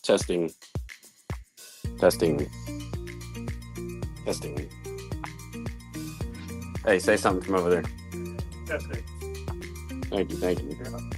Testing. Testing. Testing. Hey, say something from over there. Testing. Thank you. Thank you.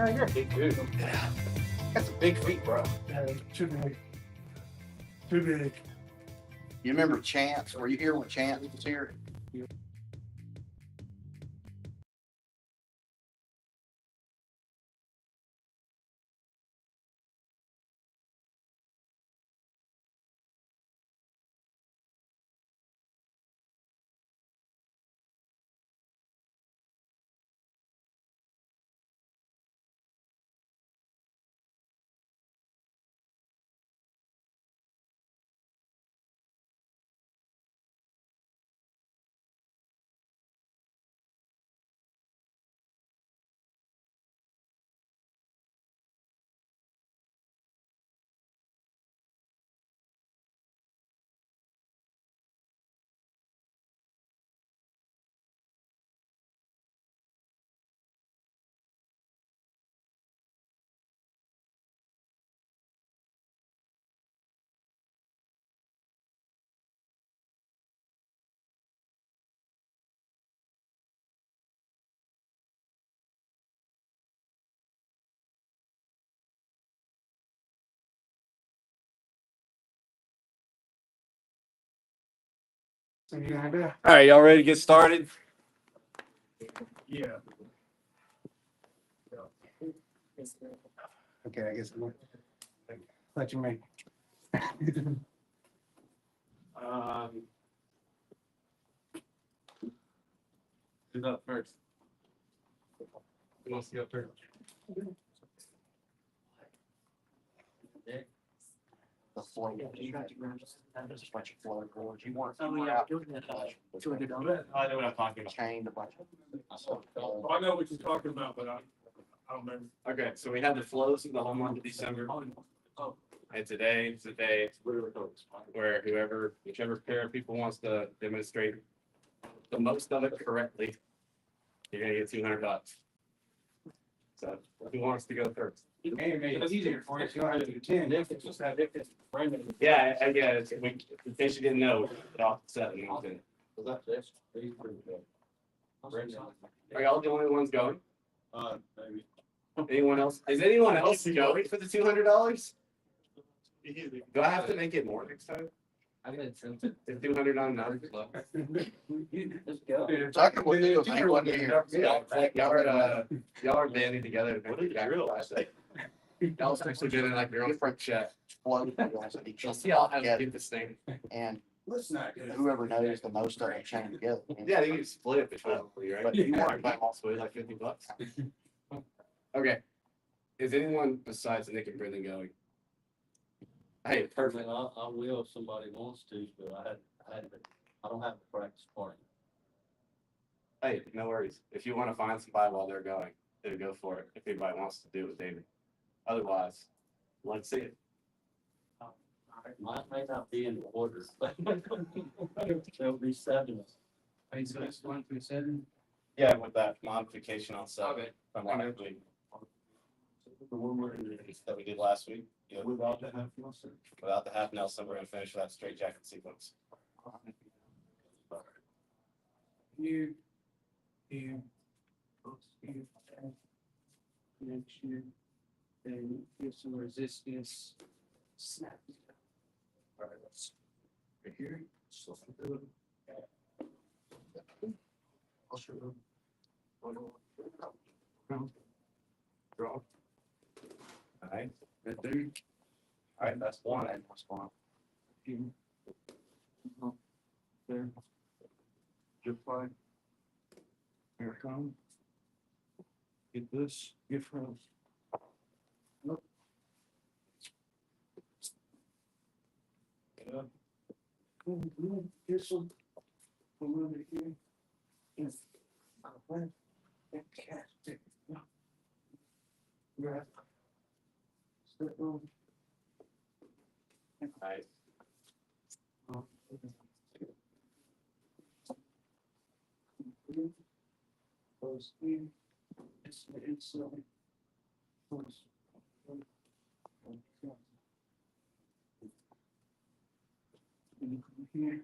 Yeah, you're a big dude. Yeah. That's a big feet, bro. Yeah, too big. Too big. You remember Chance? Were you here when Chance was here? Yeah. All right, y'all ready to get started? Yeah. Okay, I guess I'm let you make. Who's up first? Who wants to go first? The flow. You got there's a bunch of flow boards. You want Oh, you yeah. out $200. I know what I'm talking about. chained a bunch of I know what you're talking about, but I don't remember. Okay, so we had the flows in the whole month of December. And today is the day where whichever pair of people wants to demonstrate the most of it correctly, you're gonna get $200. So who wants to go first? Hey, man, it's easier for you. You don't have to do 10. Yeah, I guess. In case you didn't know, it off set and everything. Are y'all the only ones going? Maybe. Anyone else? Is anyone else going for the $200? Do I have to make it more next time? I'm gonna attempt The 200 on numbers? Let's go. Talking about you make one year. Y'all are banding together. What did you realize? Y'all actually doing like your own front check. Flow. You'll see how I do this thing. And Let's not. whoever knows the most of it chained together. Yeah, you can split it between you, right? But you want Everybody also pays like $50. Okay. Is anyone besides Nick and Brendan going? Hey, perfect. I will if somebody wants to, but I don't have a practice party. Hey, no worries. If you want to find somebody while they're going, then go for it. If anybody wants to do it with David. Otherwise, let's see it. Mine may not be in order, but there'll be 7. So it's 1 through 7. Yeah, with that modification on seven. Okay. From last week. That we did last week. Yeah. Without the half muscle. Without the half Nelson, we're gonna finish that straight jacket sequence. Here. Here. Here. Next here. Then get some resistance. Snap. All right, let's. Right here. So. Draw. Alright, good dude. Alright, that's one. Here. There. Good fine. Here it comes. Get this, get from. Nope. Here's some. Come over here. Yes. Fantastic. Grab. Step on. Alright, Goes in. It's the inside. Goes. Here.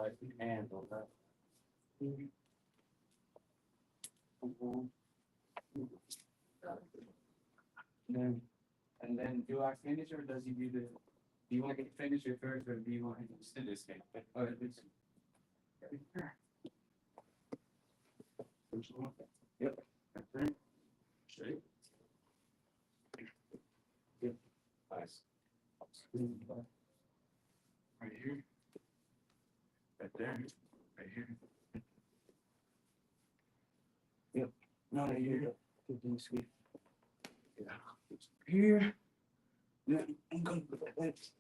I can handle that. And then do I finish or does he do the, do you want to get finished it first or do you want him to do this game? Oh, it's. Yep. That's right. Straight. Yep. Nice. Right here. Right there. Right here. Yep. Not right here. Sweet. Yeah. Here. Then I'm gonna put that next.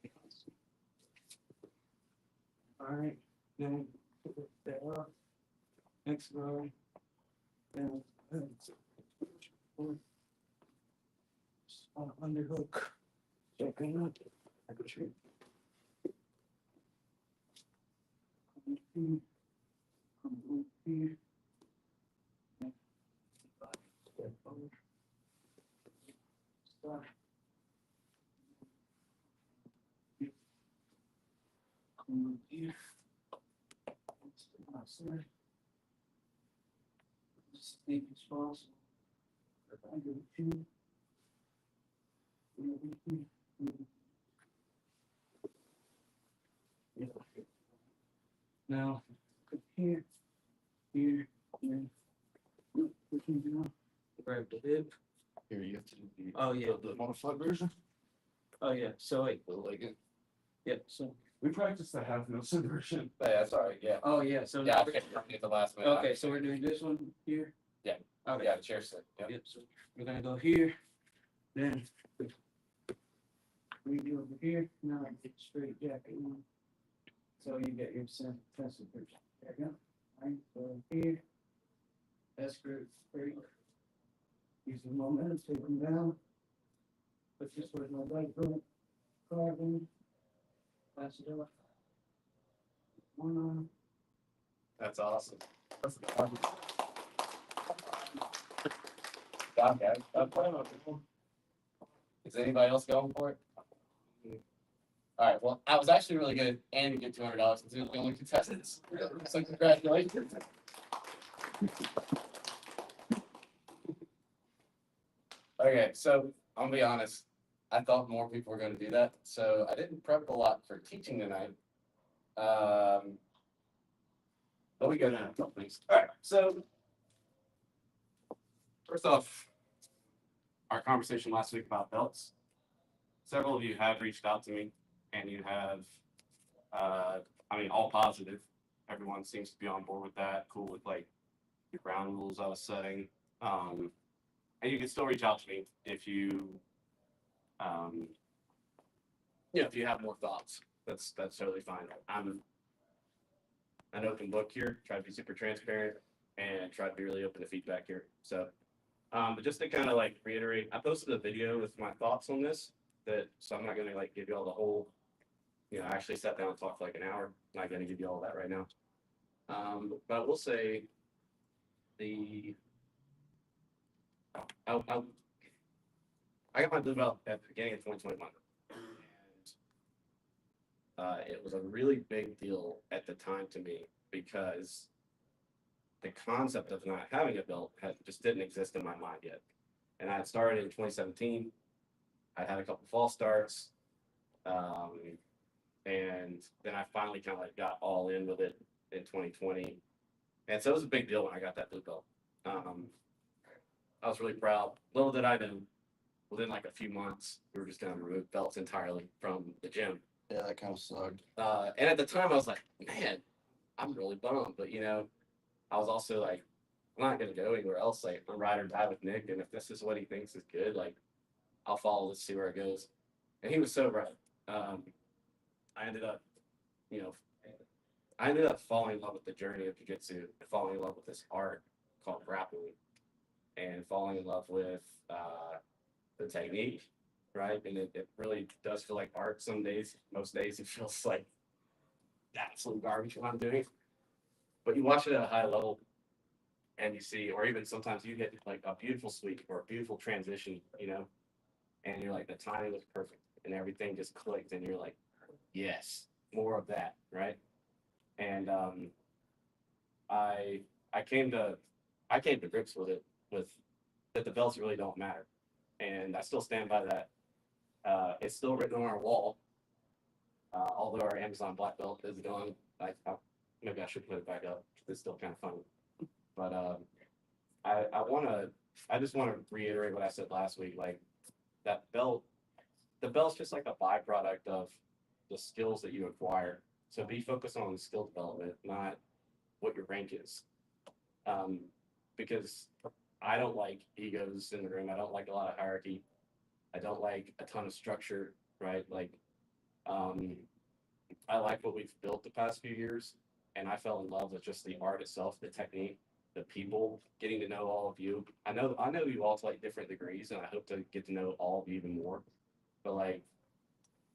All right. Then put that up. Next row. Then underhook. Checking up. Here. Here. Step over. Stop. Come here. Outside. Just deep as possible. Under the chin. Now, here, here, here. Grab the hip. Here you have to do the, Oh, yeah. the modified version. Oh, yeah. So, wait. Like it. Yep. So, We practiced the half Nelson version. Yeah, sorry. Yeah. oh, yeah. So, Yeah, I can't get the last minute. okay. So, we're doing this one here. Yeah. Okay. Yeah, the chair sit. Yeah. Yep. So, we're going to go here. Then, we do over here. Now, I get straight jacket on. So, you get your sense of version. There you go. All right. So, here. That's great. Great. Use the momentum, take them down. But just with my right foot, carving. Pass it up. One arm. That's awesome. Okay. Is anybody else going for it? All right. Well, I was actually really good, and you get $200 since we were the only contestants. So congratulations. Okay, so I'll be honest. I thought more people were going to do that, so I didn't prep a lot for teaching tonight. But we got a couple things. All right, so first off, our conversation last week about belts. Several of you have reached out to me, and you have, all positive. Everyone seems to be on board with that. Cool with like the ground rules I was setting. And you can still reach out to me if you, if you have more thoughts. That's totally fine. I'm an open book here. Try to be super transparent and try to be really open to feedback here. So, but just to kind of like reiterate, I posted a video with my thoughts on this. So I'm not gonna like give you all the whole. I actually sat down and talked for like an hour. I'm not gonna give you all that right now. But I will say I got my blue belt at the beginning of 2021. And it was a really big deal at the time to me because the concept of not having a belt just didn't exist in my mind yet. And I had started in 2017. I had a couple false starts. And then I finally kind of like got all in with it in 2020. And so it was a big deal when I got that blue belt. I was really proud. Little did I know, within like a few months, we were just going to remove belts entirely from the gym. Yeah, that kind of sucked. And at the time, I was like, man, I'm really bummed. But, I was also like, I'm not going to go anywhere else. Like, I'm ride or die with Nick. And if this is what he thinks is good, like, I'll follow this, see where it goes. And he was so right. I ended up, falling in love with the journey of jiu-jitsu, falling in love with this art called grappling, and falling in love with the technique, right? And it really does feel like art some days. Most days it feels like absolute garbage when I'm doing it. But you watch it at a high level and you see, or even sometimes you get like a beautiful sweep or a beautiful transition, and you're like, the timing was perfect and everything just clicked and you're like, yes, more of that, right? And I I came to grips with it, with that the belts really don't matter, and I still stand by that. It's still written on our wall, although our Amazon black belt is gone. Maybe I should put it back up. It's still kind of funny, but I just want to reiterate what I said last week. Like that belt, the belt's just like a byproduct of the skills that you acquire. So be focused on skill development, not what your rank is. Um, because I don't like egos in the room. I don't like a lot of hierarchy. I don't like a ton of structure, right? Like, um, I like what we've built the past few years, and I fell in love with just the art itself, the technique, the people, getting to know all of you. I know you all to like different degrees, and I hope to get to know all of you even more. But like,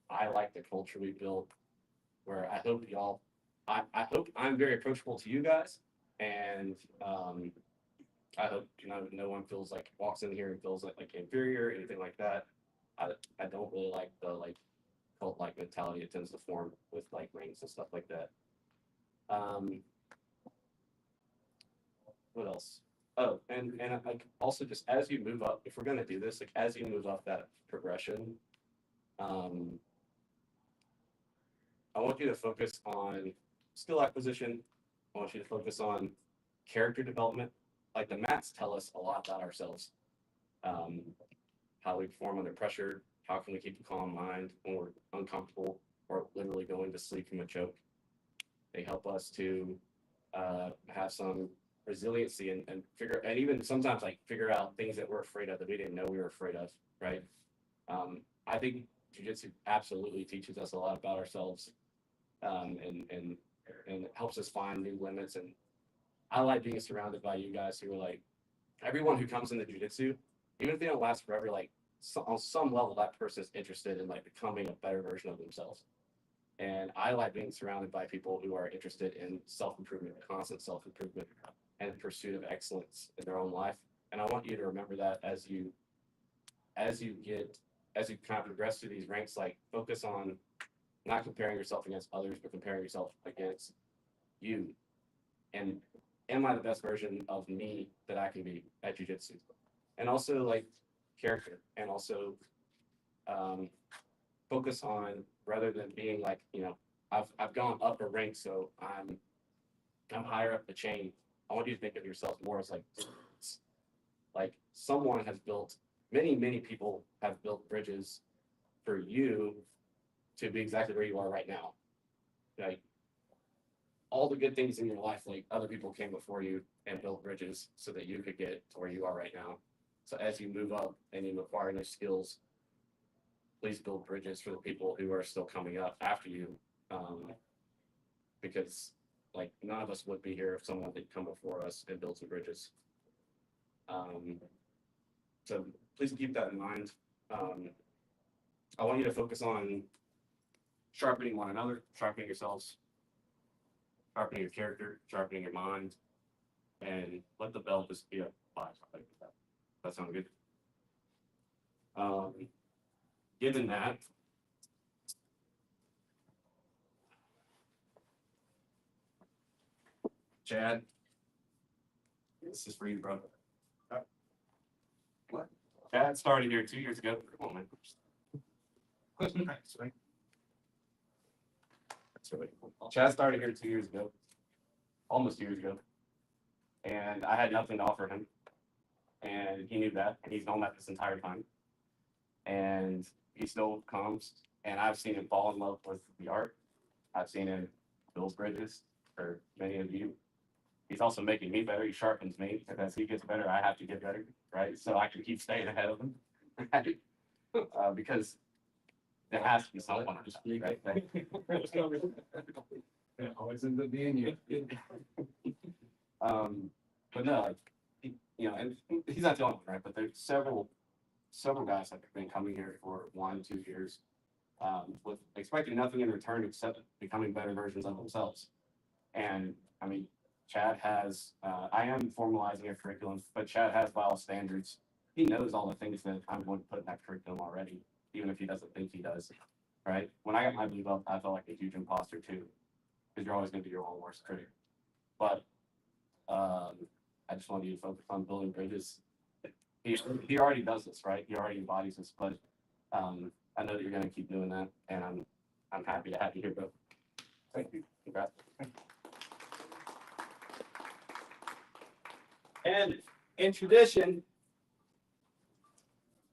I like the culture we built, where I hope y'all, I hope I'm very approachable to you guys, and I hope no one feels like walks in here and feels like inferior or anything like that. I don't really like the like cult like mentality it tends to form with like rings and stuff like that. Um, what else? Oh, and like also just as you move up, if we're gonna do this, like as you move up that progression, um, I want you to focus on skill acquisition. I want you to focus on character development. Like the mats tell us a lot about ourselves. Um, how we perform under pressure, how can we keep a calm mind when we're uncomfortable or literally going to sleep from a choke. They help us to have some resiliency and figure, and even sometimes like figure out things that we're afraid of that we didn't know we were afraid of, right? I think jujitsu absolutely teaches us a lot about ourselves, and it helps us find new limits. And I like being surrounded by you guys who are like, everyone who comes into jujitsu, even if they don't last forever, like on some level, that person is interested in like becoming a better version of themselves. And I like being surrounded by people who are interested in self improvement, constant self improvement, and pursuit of excellence in their own life. And I want you to remember that as you get as you kind of progress through these ranks, like focus on not comparing yourself against others, but comparing yourself against you. And am I the best version of me that I can be at jujitsu? And also like character, and also um, focus on rather than being like I've gone up a rank, so I'm higher up the chain. I want you to think of yourself more as like someone has built many people have built bridges for you to be exactly where you are right now. Like all the good things in your life, like other people came before you and built bridges so that you could get to where you are right now. So as you move up and you acquire new skills, please build bridges for the people who are still coming up after you, because like none of us would be here if someone did come before us and build some bridges. So please keep that in mind. I want you to focus on sharpening one another, sharpening yourselves, sharpening your character, sharpening your mind, and let the belt just be a byproduct of that. That sound good? Given that, Chad, this is for you, bro. What? Chad started here 2 years ago. Come on, man. That's right. That's really cool. Chad started here 2 years ago, almost 2 years ago, and I had nothing to offer him, and he knew that, and he's known that this entire time. And he still comes, and I've seen him fall in love with the art. I've seen him build bridges for many of you. He's also making me better. He sharpens me, and as he gets better, I have to get better, right? So I can keep staying ahead of him, right? Because there has to be someone, right? Yeah, always ends up being you. But no, like, and he's not the only one, right? But there's several guys that have been coming here for 1, 2 years, with expecting nothing in return except becoming better versions of themselves. And I mean, Chad has, I am formalizing a curriculum, but Chad has by all standards. He knows all the things that I'm going to put in that curriculum already, even if he doesn't think he does, right? When I got my blue belt, I felt like a huge imposter too. because you're always going to be your own worst critic. But I just want you to focus on building bridges. He already does this, right? He already embodies this, but I know that you're going to keep doing that, and I'm happy to have you here, bro. Thank you. Congrats. And in tradition,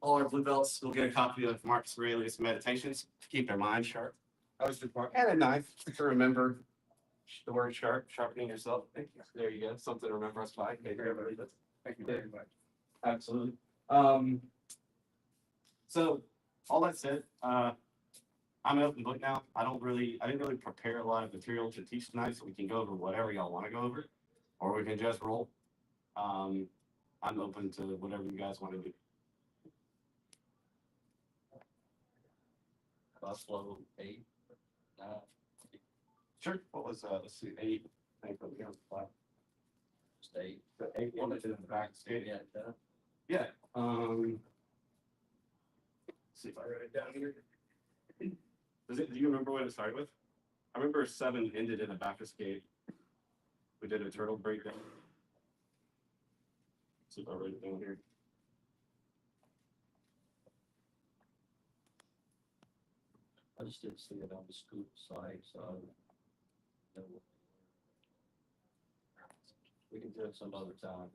all our blue belts will get a copy of Marcus Aurelius' Meditations to keep their mind sharp. That was your part. And a knife to remember the word sharp, sharpening yourself. Thank you. There you go. Something to remember us by. Thank you very much. Thank you very much. Absolutely. So all that said, I'm an open book now. I didn't really prepare a lot of material to teach tonight, so we can go over whatever y'all want to go over, or we can just roll. I'm open to whatever you guys want to do. Buffalo 8. Sure. What was let's see, 8. I think we got 5. State. The 8 one that's in the back. Yeah. Yeah. See if I wrote it down here. Do you remember what it started with? I remember 7 ended in a back escape. We did a turtle breakdown. See if I wrote it down here. I just didn't see it on the school site, so. We can do it some other time.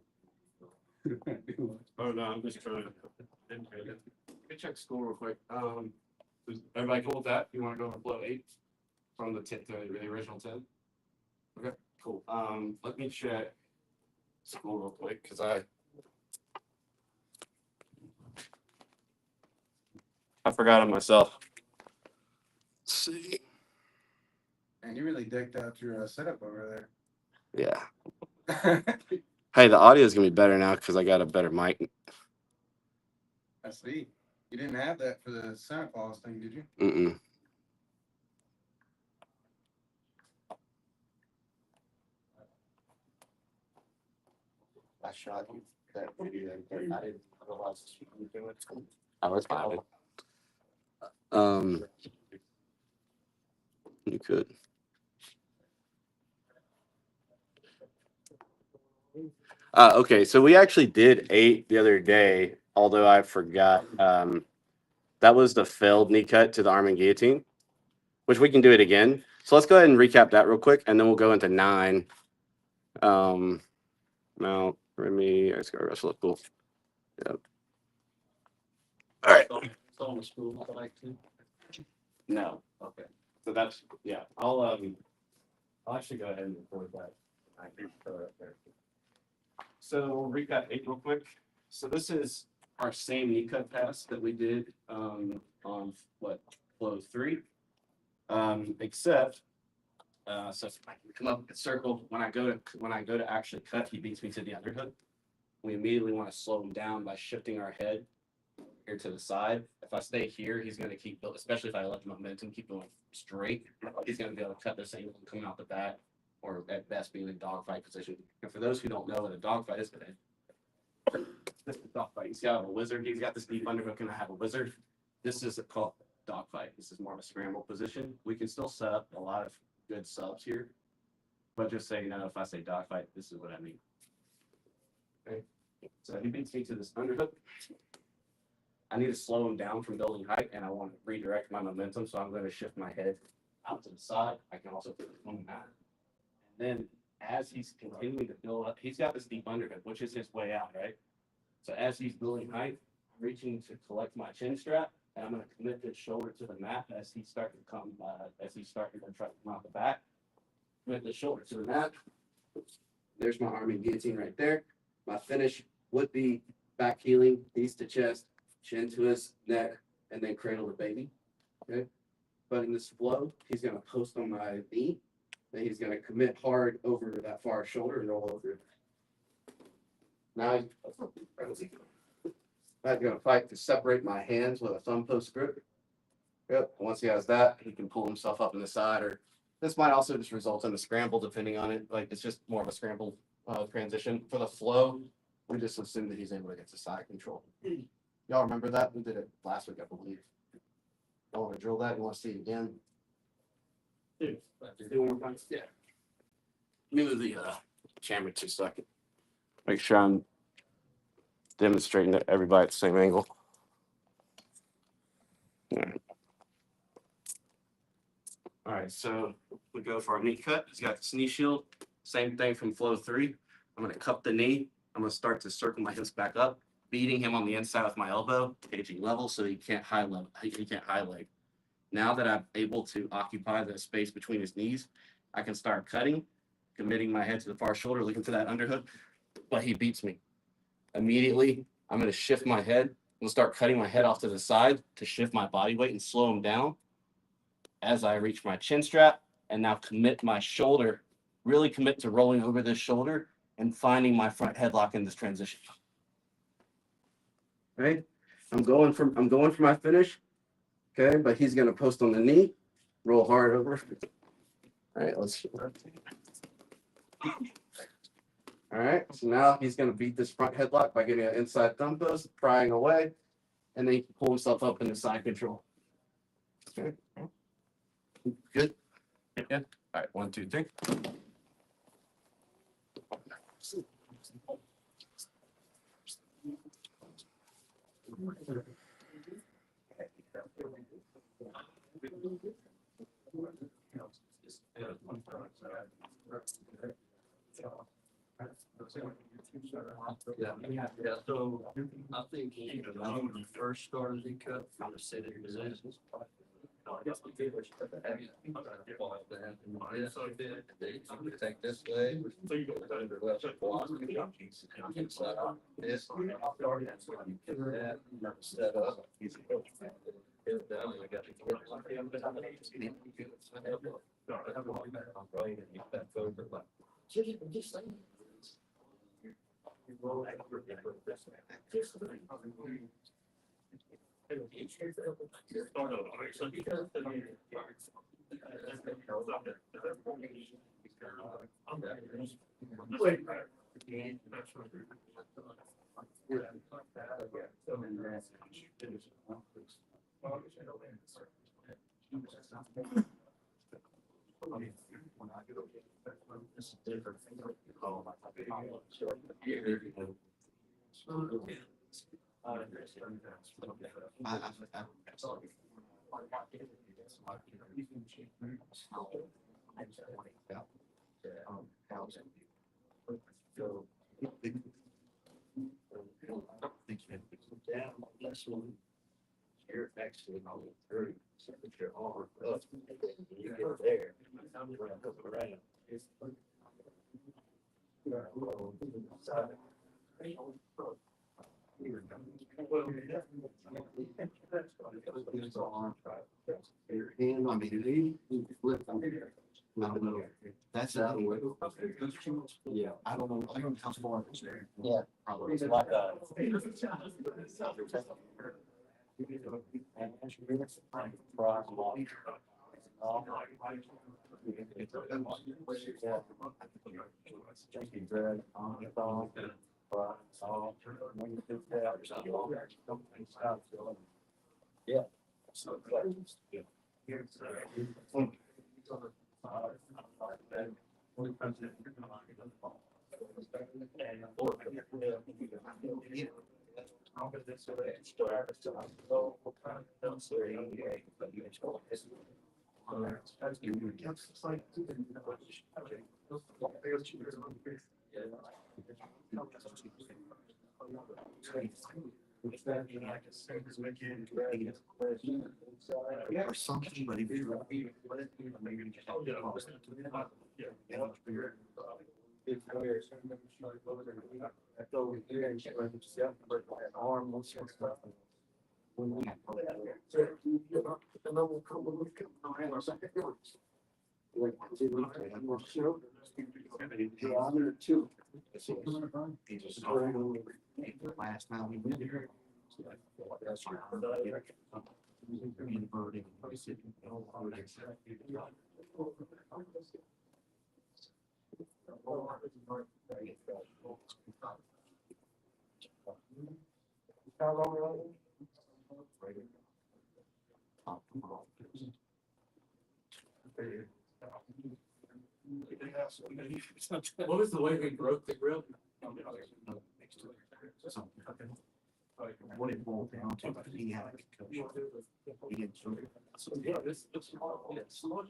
Oh no, I'm just trying to. Let me check school real quick. Is everybody cool with that? You want to go over flow 8 from the 10 to the original 10? Okay, cool. Let me check school real quick because I forgot it myself. Let's see. And you really decked out your setup over Yeah. there. Hey, the audio is gonna be better now because I got a better mic. I see. You didn't have that for the Santa Claus thing, did you? Mm-mm. I shot you that video, but I didn't realize you were doing it. Oh, it's fine. You could. Okay, so we actually did 8 the other day, although I forgot. That was the failed knee cut to the arm and guillotine, which we can do it again. So let's go ahead and recap that real quick, and then we'll go into 9. Mount, Remy, I just got wrestle. Cool. Yep. All right. So on the school, I like to. No. Okay. So that's I'll actually go ahead and record that. I can throw it up there. So recap 8 real quick. So this is our same knee cut pass that we did on what flow 3. Except so if I can come up with a circle when I go to actually cut, he beats me to the underhook. We immediately want to slow him down by shifting our head here to the side. If I stay here, he's going to keep building, especially if I let the momentum keep going straight. He's going to be able to cut this angle and coming out the back, or at best be in a dogfight position. And for those who don't know what a dogfight is today, this is a dogfight. You see, I have a wizard. He's got this deep underhook, and I have a wizard. This is called dogfight. This is more of a scramble position. We can still set up a lot of good subs here, but just so you know, if I say dogfight, this is what I mean. Okay. So he beats me to this underhook. I need to slow him down from building height, and I want to redirect my momentum, so I'm going to shift my head out to the side. I can also put it on that. And then as he's continuing to build up, he's got this deep underhook, which is his way out, right? So as he's building height, I'm reaching to collect my chin strap, and I'm going to commit this shoulder to the mat as he's starting to come, to try to come out the back. Commit the shoulder to the mat. There's my arm and guillotine right there. My finish would be back heeling, knees to chest, chin to his neck, and then cradle the baby. Okay. But in this flow, he's going to post on my knee. Then he's going to commit hard over that far shoulder and roll over. Now I'm going to fight to separate my hands with a thumb post grip. Yep. Once he has that, he can pull himself up in the side, or this might also just result in a scramble, depending on it. Like, it's just more of a scramble transition. For the flow, we just assume that he's able to get to side control. Y'all remember that? We did it last week, I believe. Y'all want to drill that? You want to see it again? Do one more time? Yeah. Move the camera 2 seconds. Make sure I'm demonstrating to everybody at the same angle. All right, so we go for our knee cut. He's got this knee shield. Same thing from flow 3. I'm going to cup the knee. I'm going to start to circle my hips back up, beating him on the inside with my elbow, gauging level so he can't high level. He can't high leg. Now that I'm able to occupy the space between his knees, I can start cutting, committing my head to the far shoulder, looking for that underhook, but he beats me. Immediately, I'm going to shift my head. I'm going to start cutting my head off to the side to shift my body weight and slow him down as I reach my chin strap and now commit my shoulder, really commit to rolling over this shoulder and finding my front headlock in this transition. Okay, I'm going for my finish. Okay, but he's gonna post on the knee, roll hard over. All right, let's. All right, so now he's gonna beat this front headlock by getting an inside thumb post, prying away, and then he can pull himself up into side control. Okay. Good. Yeah. All right, 1, 2, 3. Yeah, so I think when you first started the cut, from the sitting positions. Take this way. Left block. Inside out. This. That. Set up. Get down. I got This is different. You're actually on the third, so put your arm up, you get there. Around. That's another way. Yeah, I don't know how far it's there. Yeah, probably. It's like a. Yeah. Or something, but if you're last time we went here. What was the way we broke the grill? So, what it boiled down to, he had a concussion. He didn't sort of. Yeah, this. And it's not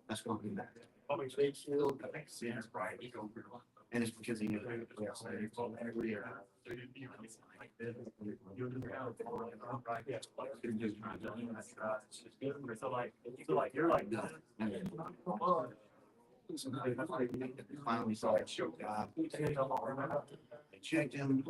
that's going to be bad. And it's because he knew that You're like, finally saw it show. They checked him.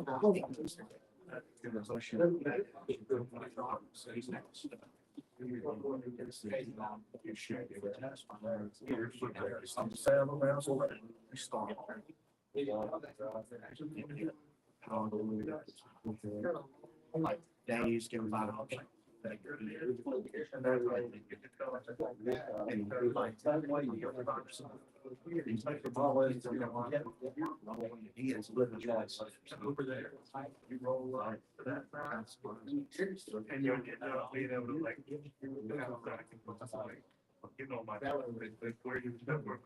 Like days, give about a he is living over there. You roll out for that. and you'll get being able to like, you know, my, like where you work.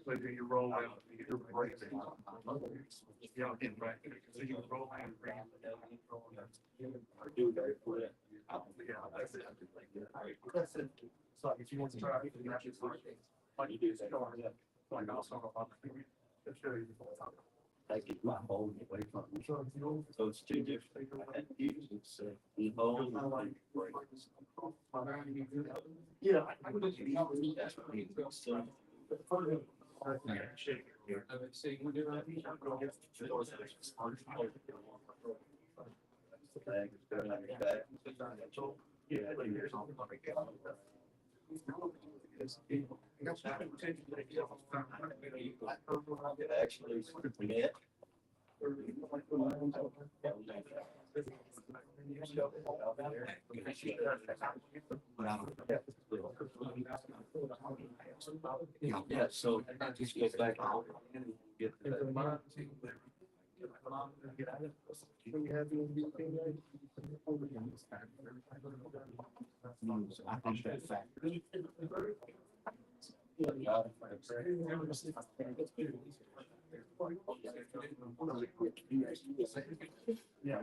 Like you roll out, you're breaking. Yeah, in right, so you roll out. Yeah, that's it. That's it. So if you want to try, you can actually, like you do, like I'll talk about. Show you. I get my home away from me. So it's two different. It's the home. Yeah. I would just. Actually, met. Yeah, so just go back home and get that. I think that fact. Yeah.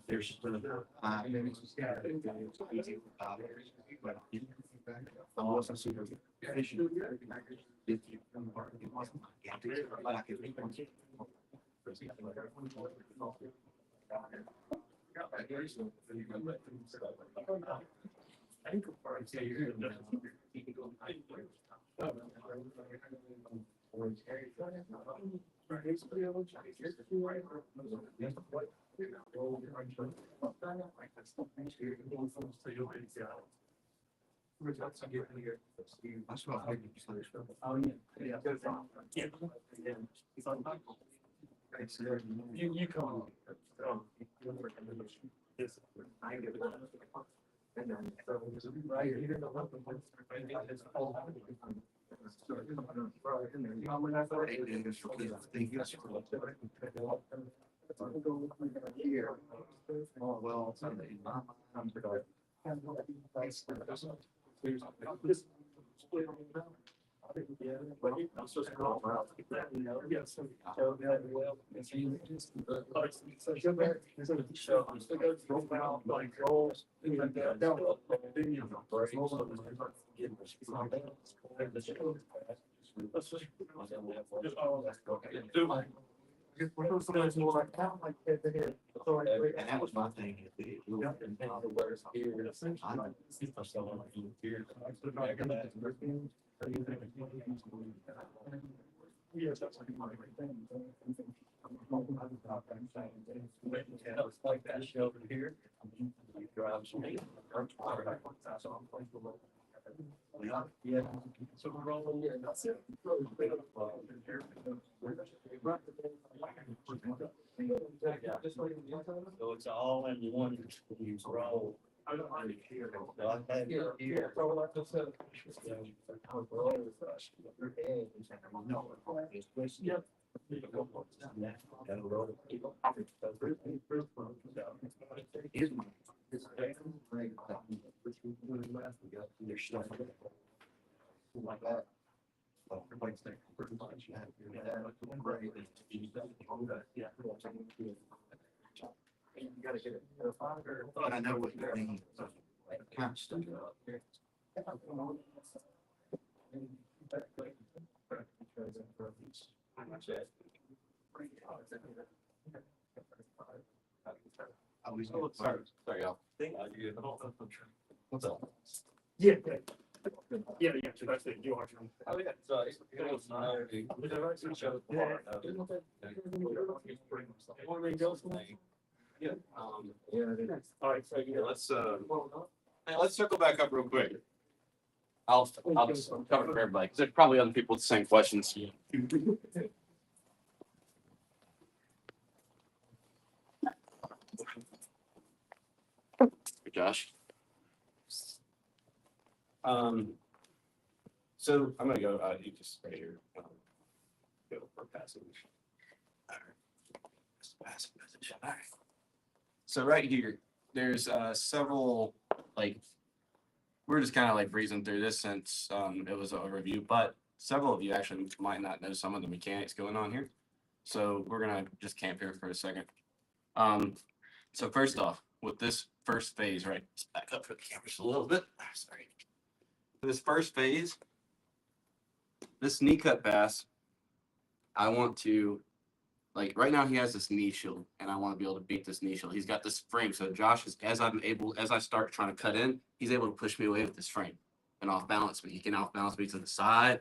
There's I wasn't super patient. If you, it wasn't like it that's what I think. Oh, yeah. You come on. Yes. I get it. And then, so, right here, the one. Oh, well, and that was my thing. Yes, that's like my thing. It's like that shelter here. You drive some. Yeah. So we're rolling. Yeah, that's it. So it's all in one roll. So I had here. Yep. Like that. But I know what you mean. Kind of stuff. I was Sorry, y'all. What's up? Yeah. Yeah, so that's the, you are. Oh, yeah. So it was Yeah. All right, so Yeah, let's circle back up real quick. I'll just cover for everybody, because there's probably other people with the same questions. Josh. So I'm gonna go, you just right here. Go for passage. All right. Passive position. All right. So right here, there's several, like, we're just kind of like breezing through this since it was a review, but several of you actually might not know some of the mechanics going on here. So we're gonna just camp here for a second. So first off, with this first phase, right? Let's back up for the camera just a little bit. Sorry. For this first phase, this knee cut pass, I want to, like, right now he has this knee shield, and I want to be able to beat this knee shield. He's got this frame, so Josh is, as I start trying to cut in, he's able to push me away with this frame and off balance me. He can off balance me to the side,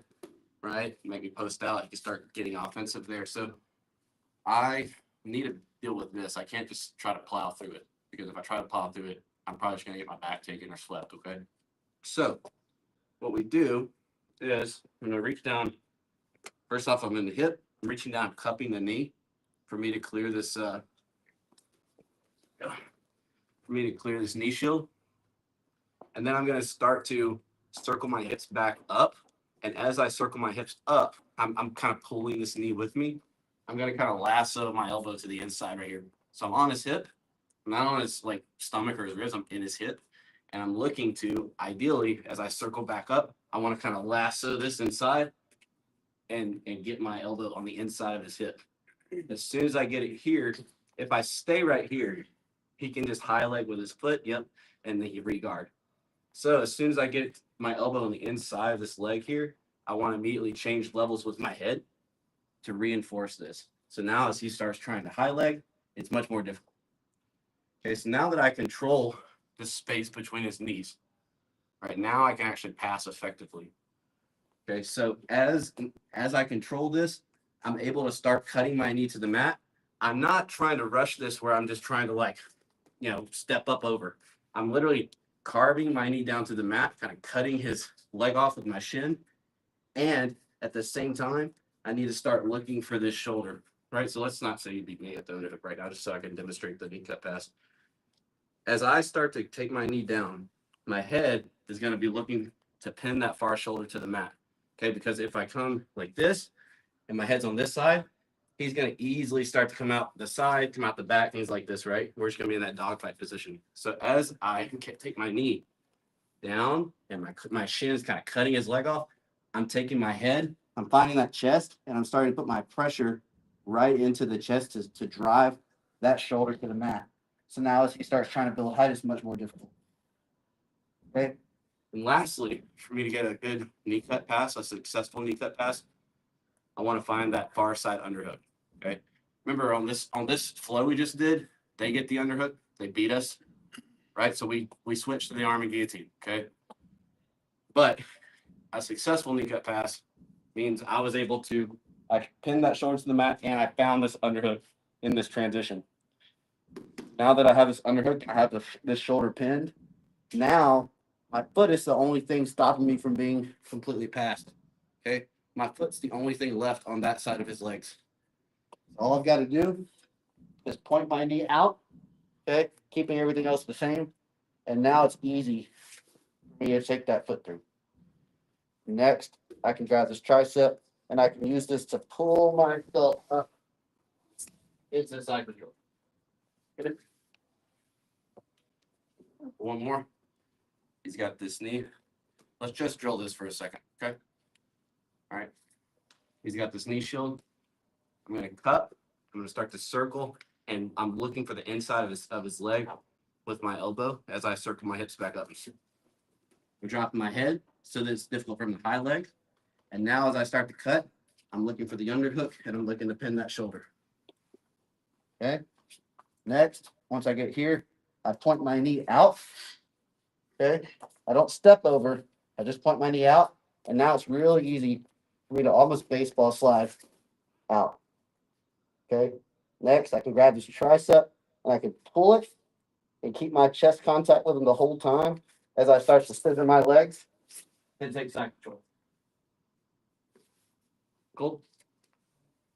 right? Make me post out. He can start getting offensive there. So I need to deal with this. I can't just try to plow through it, because if I try to plow through it, I'm probably just gonna get my back taken or swept. Okay. So what we do is I'm gonna reach down. First off, I'm in the hip. I'm reaching down, cupping the knee for me to clear this knee shield. And then I'm going to start to circle my hips back up. And as I circle my hips up, I'm kind of pulling this knee with me. I'm going to kind of lasso my elbow to the inside right here. So I'm on his hip, not on his like stomach or his ribs. I'm in his hip. And I'm looking to, ideally, as I circle back up, I want to kind of lasso this inside and get my elbow on the inside of his hip. As soon as I get it here, if I stay right here, he can just high leg with his foot, yep, and then he re-guard. So as soon as I get my elbow on the inside of this leg here, I want to immediately change levels with my head to reinforce this. So now as he starts trying to high leg, it's much more difficult. Okay, so now that I control the space between his knees, right now I can actually pass effectively. Okay, so as I control this, I'm able to start cutting my knee to the mat. I'm not trying to rush this where I'm just trying to, like, step up over. I'm literally carving my knee down to the mat, kind of cutting his leg off with my shin. And at the same time, I need to start looking for this shoulder, right? So let's not say you beat me at the underhook right now, just so I can demonstrate the knee cut pass. As I start to take my knee down, my head is going to be looking to pin that far shoulder to the mat. Okay, because if I come like this and my head's on this side, he's going to easily start to come out the side, come out the back, things like this, right? We're just going to be in that dogfight position. So as I take my knee down and my shin is kind of cutting his leg off, I'm taking my head, I'm finding that chest, and I'm starting to put my pressure right into the chest to drive that shoulder to the mat. So now as he starts trying to build height, it's much more difficult. Okay. And lastly, for me to get a good knee cut pass, a successful knee cut pass, I want to find that far side underhook. Okay. Remember on this flow we just did, they get the underhook, they beat us, right? So we switched to the arm and guillotine. Okay. But a successful knee cut pass means I was able to, I pinned that shoulder to the mat and I found this underhook in this transition. Now that I have this underhook, I have this shoulder pinned. Now My foot is the only thing stopping me from being completely passed. Okay, my foot's the only thing left on that side of his legs. All I've got to do is point my knee out, okay, keeping everything else the same, and now it's easy for me to take that foot through. Next, I can grab this tricep, and I can use this to pull myself up into the side control. Get it? One more. He's got this knee. Let's just drill this for a second, okay? All right. He's got this knee shield. I'm gonna cut. I'm gonna start to circle, and I'm looking for the inside of his leg with my elbow as I circle my hips back up. I'm dropping my head so that it's difficult from the high leg. And now as I start to cut, I'm looking for the underhook and I'm looking to pin that shoulder. Okay. Next, once I get here, I point my knee out. Okay. I don't step over. I just point my knee out. And now it's really easy for me to almost baseball slide out. Okay. Next, I can grab this tricep and I can pull it and keep my chest contact with him the whole time as I start to scissor my legs and take side control. Cool.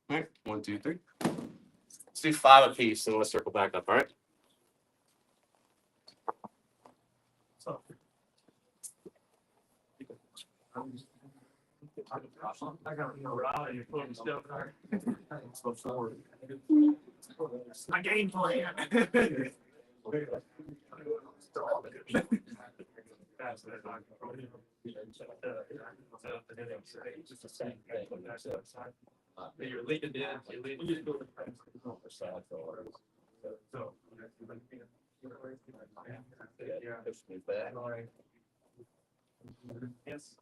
All right. 1, 2, 3. Let's do 5 apiece and let's circle back up. All right. I got to know how you put stuff there. My game plan. You're leading in. You're leading in. Yes.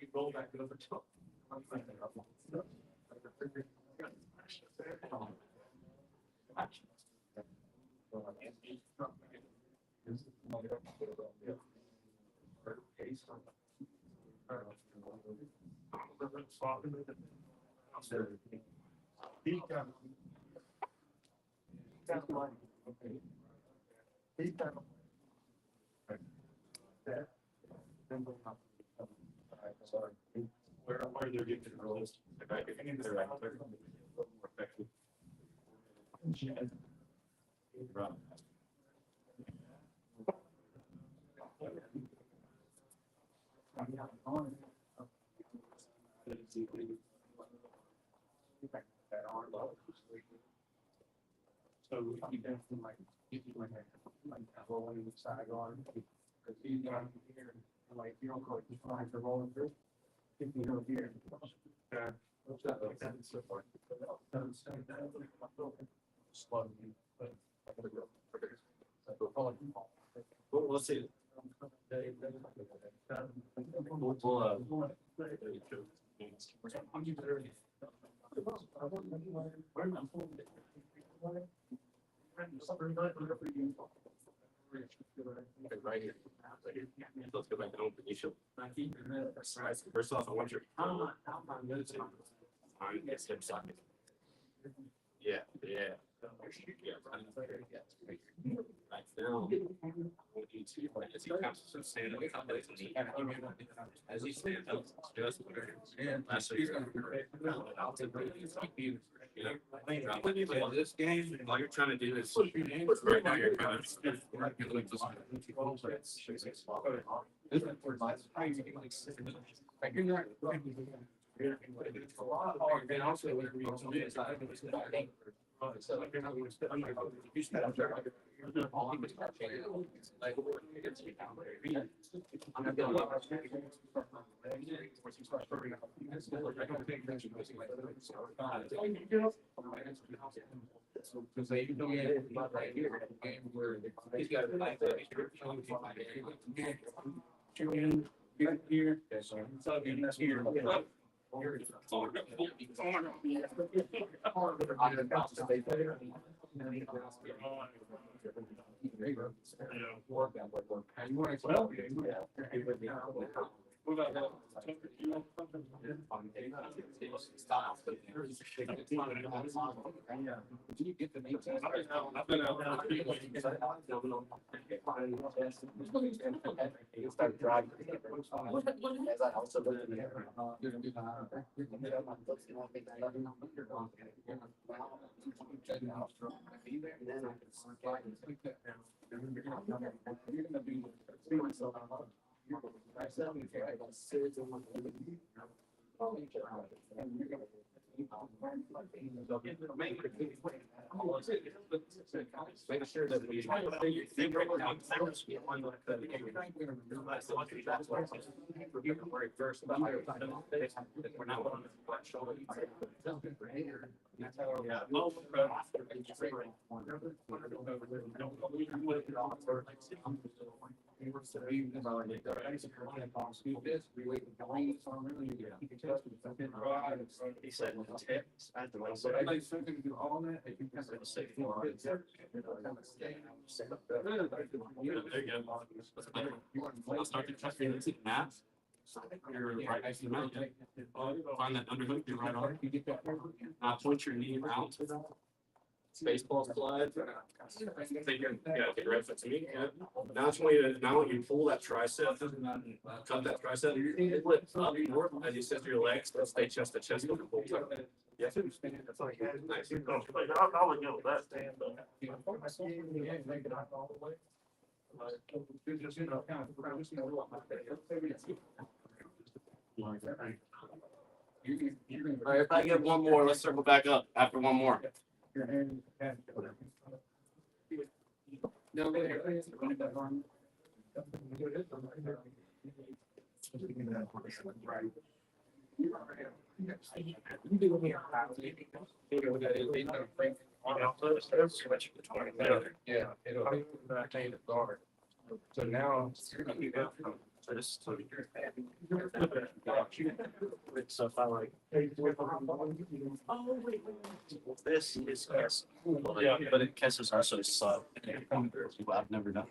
You roll back over top. Where they're getting the list. So you definitely like if you went like rolling the side on because he's down here like you don't go fine for rolling through. If you go here. What's that like that and so forth. Slowly, but we'll see. Right here. Let's go back home. You should. First off, I want your on hip socket. Yeah, yeah. Right now, as he comes to stand up, as he stands up, just last week. I'll take this game, all you're trying to do is right now you're kind of make sure that we first about we're not on the flat shoulder. He said, tips. I had to do all that. There you go. I'll start to trust you into math. You're right next to the mountain. Find that underhook, your right arm. Point your knee out. Baseball slide. Take your right foot to me. Now I want you to pull that tricep. Cut that tricep. It lifts up north as you set your legs. Stay chest to chest. Yeah. That's all you had. Nice. I'll probably go with that stand though. All right, if I get one more, let's circle back up after one more. Yeah, it'll maintain the guard. So now. So if I like. This is Kess. Yeah, but it Kess is also sub. I've never done.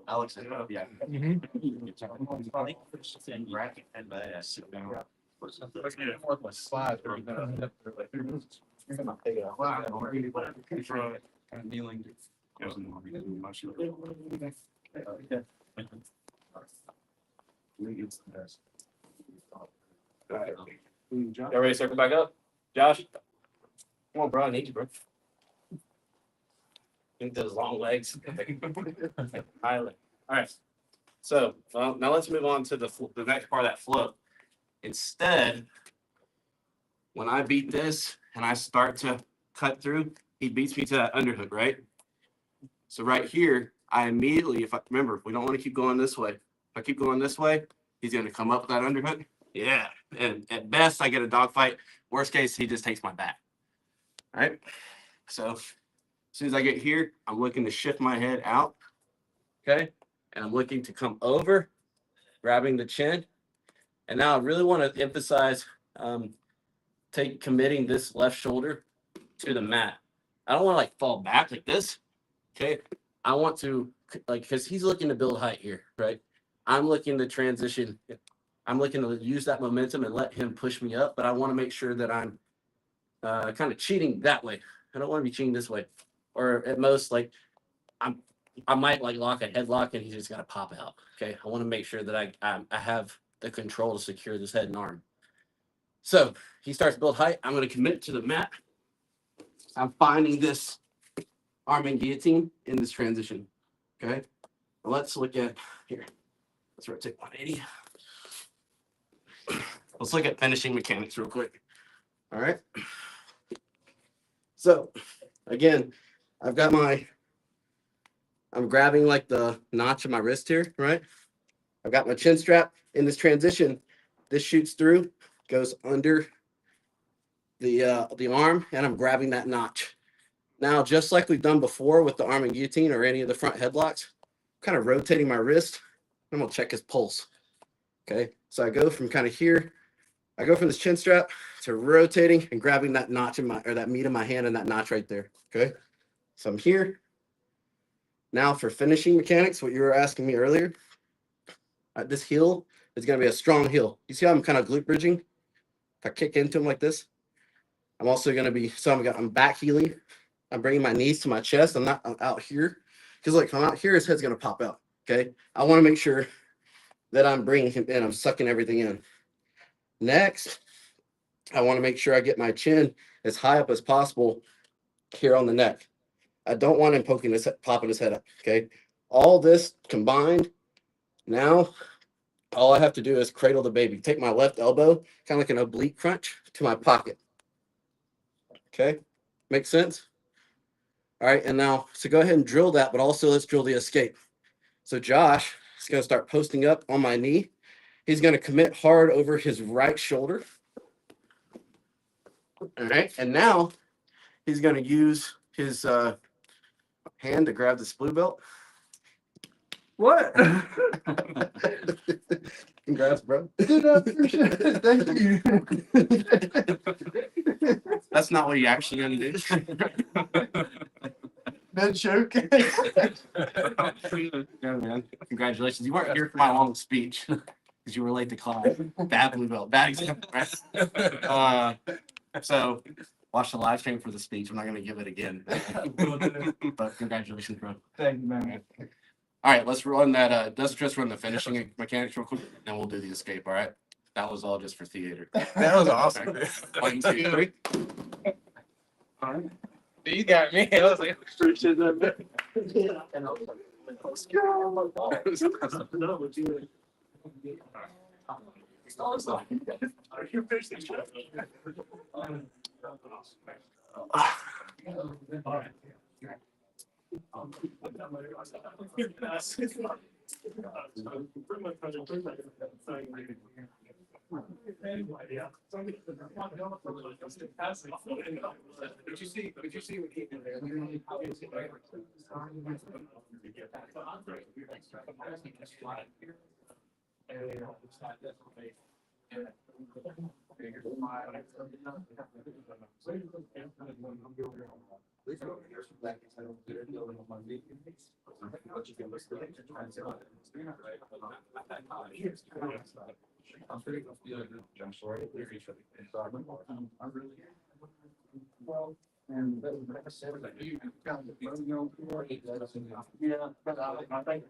Alex, yeah. Racket and sit down. Slide. Kneeling. Y'all ready to circle back up? Josh? Come on, bro. I need you, bro. Think those long legs. All right. So now let's move on to the next part of that flow. Instead, when I beat this and I start to cut through, he beats me to that underhook, right? So right here, I immediately, if we don't want to keep going this way. If I keep going this way, he's going to come up with that underhook. Yeah. And at best, I get a dogfight. Worst case, he just takes my back. All right. So as soon as I get here, I'm looking to shift my head out. Okay. And I'm looking to come over, grabbing the chin. And now I really want to emphasize committing this left shoulder to the mat. I don't want to fall back like this. Okay. I want to like because he's looking to build height here, right? I'm looking to transition. I'm looking to use that momentum and let him push me up, but I want to make sure that I'm kind of cheating that way. I don't want to be cheating this way, or at most like I might like lock a headlock and he's just got to pop out. Okay, I want to make sure that I have the control to secure this head and arm. So he starts to build height. I'm going to commit to the mat. I'm finding this arm and guillotine in this transition. Okay, let's look at here. Let's rotate 180. Let's look at finishing mechanics real quick. All right. So again, I'm grabbing like the notch of my wrist here, right? I've got my chin strap in this transition. This shoots through, goes under the arm, and I'm grabbing that notch. Now, just like we've done before with the arm and guillotine or any of the front headlocks, kind of rotating my wrist. I'm gonna check his pulse. Okay, so I go from kind of here. I go from this chin strap to rotating and grabbing that notch in that meat in my hand and that notch right there. Okay, so I'm here. Now for finishing mechanics, what you were asking me earlier, this heel is going to be a strong heel. You see how I'm kind of glute bridging? If I kick into him like this, I'm also going to be, I'm back heeling. I'm bringing my knees to my chest. I'm out here. Because like, if I'm out here, his head's going to pop out. Okay. I want to make sure that I'm bringing him in. I'm sucking everything in. Next, I want to make sure I get my chin as high up as possible here on the neck. I don't want him popping his head up. Okay. All this combined, now all I have to do is cradle the baby. Take my left elbow, kind of like an oblique crunch, to my pocket. Okay. Make sense? All right. And now, so go ahead and drill that, but also let's drill the escape. So Josh is going to start posting up on my knee. He's going to commit hard over his right shoulder. All right. And now he's going to use his hand to grab this blue belt. What? Congrats, bro. Dude, I appreciate it. Thank you. That's not what you're actually going to do. No joke. Yeah, man. Congratulations. You weren't here for my long speech because you were late to class. Bad blue belt. Bad example, right? So watch the live stream for the speech. I'm not going to give it again. But congratulations, bro. Thank you, man. All right, let's run that. Let's just run the finishing mechanics real quick, then we'll do the escape. All right. That was all just for theater. That was awesome. Okay. 1, 2, 3. You got me. I was like, Appreciate that, man. Would you see what he did there? Well, and like I said, like you kind of, yeah, but I think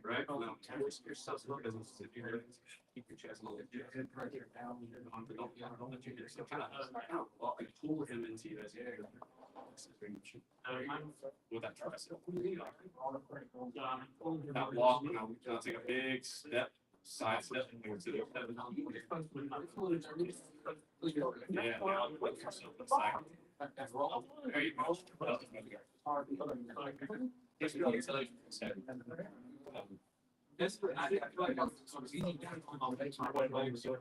Right, well, you're so slow business if you really keep your chest a little bit. Don't let you get so kind of, well, I pull him into you as you. With that trust. That walk, I'll take a big step, side step into the. Yeah, now look yourself, it's like. There you go. This, I feel like I'm sort of easy down on the my way, like, so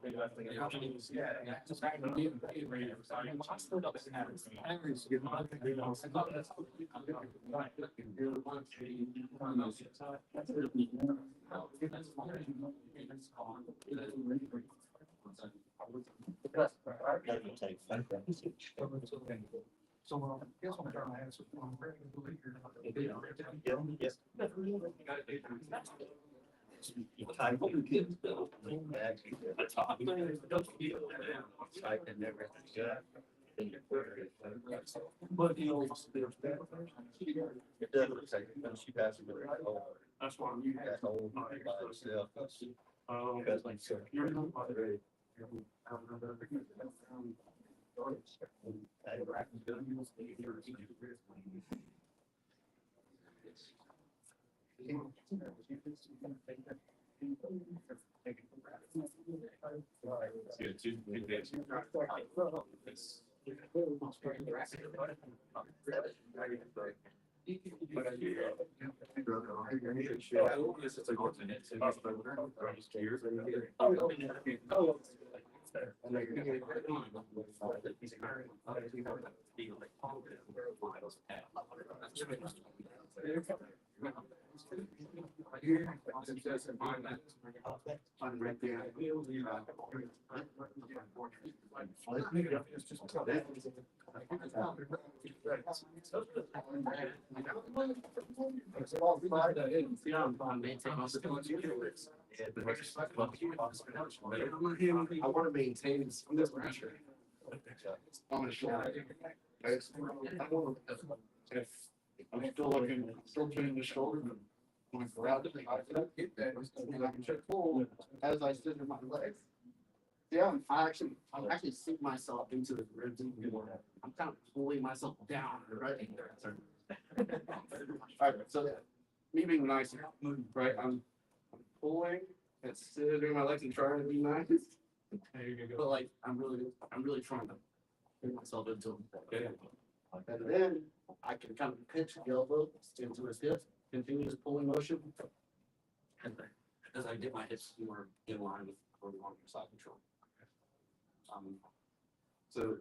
So, guess what I'm trying to ask? I'm ready to leave here. I can never. But you know, It does look like she passed away. that's why you That's have. old by itself. Um, Because like, so. you're not by the. Yeah, two days. I want to maintain some of this pressure on the shoulder. If I'm still looking, still turning the shoulder, when I go out, I get that. I can check full as I sit in my legs. Yeah, I'm actually sink myself into the ribs even more. I'm kind of pulling myself down, right? All right, so me being nice, right? I'm pulling and sitting my legs and trying to be nice. But like, I'm really trying to bring myself into it. And then I can kind of pitch the elbow into his hip, continue his pulling motion. And as I get my hips more in line with or longer side control. So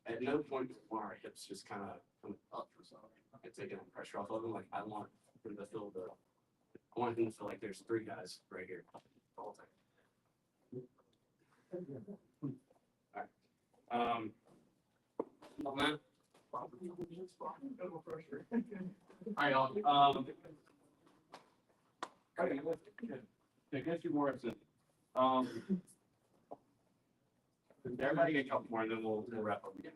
at no point will our hips just kind of come up and taking the pressure off of them. Like I want him to feel I want him to feel like there's three guys right here the whole time. All right. On that. All right, y'all. I guess you more upset. Everybody get a couple more, and then we'll wrap up again.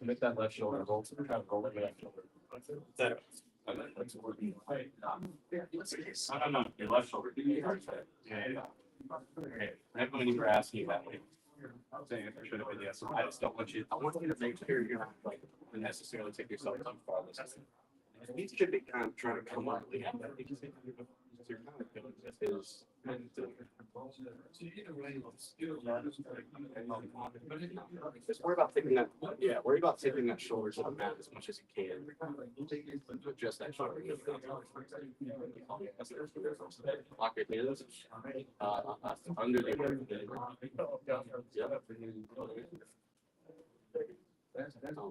Make that left shoulder roll. Try to roll it left shoulder. I don't know. Your left shoulder. Yeah. Okay. Never when you were asking that way. I'm saying it should have been yes. I just don't want you. I want you to make sure you're not like necessarily take yourself too far. You should be kind of trying to come up with it. You're kind of feeling this is Just worry about taking that, yeah, worry about taking that shoulder to the mat as much as you can. Just that shoulder. Lock your hands, under the.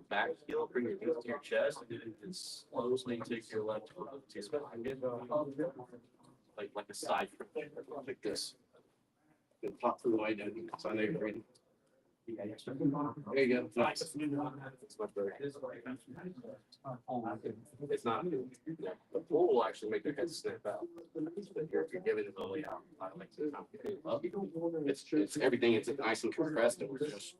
Back heel, bring your knees to your chest, and slowly take your left foot to your spine. Like a side, like this. And pop through the way down. So I know you're breathing. There you go. Nice. It's much better. It's not. The pull will actually make your head snap out. But you're giving it the way out. I like to up. It's everything. It's nice and compressed, and we're just.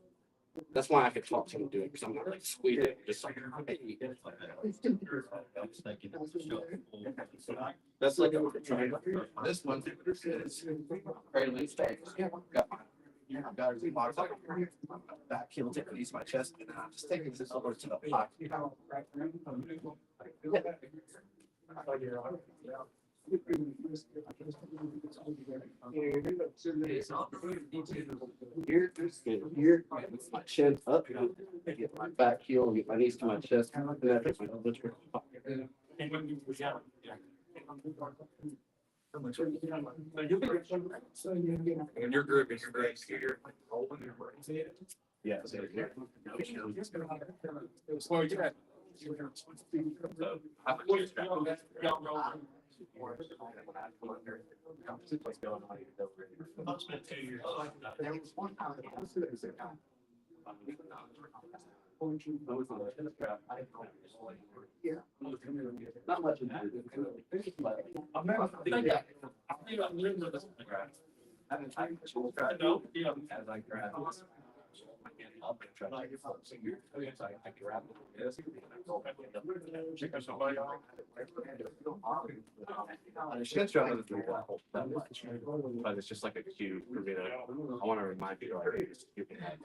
That's why I could talk to him doing it because I'm not like squeezing, just like. That's like a trying. This one is very late stage. Got it. Back heel, take it easy my chest, and I'm just taking this over to the pocket. Here, my chin up, get my back heel, get my knees to my chest, and then I take my elbow to my pocket. When you're grouping, you're great. Yeah. Not much. As I grab this, up and try to I grab this. I should try to do that much, but it's just like a cue for me to. I want to remind you, like, you can have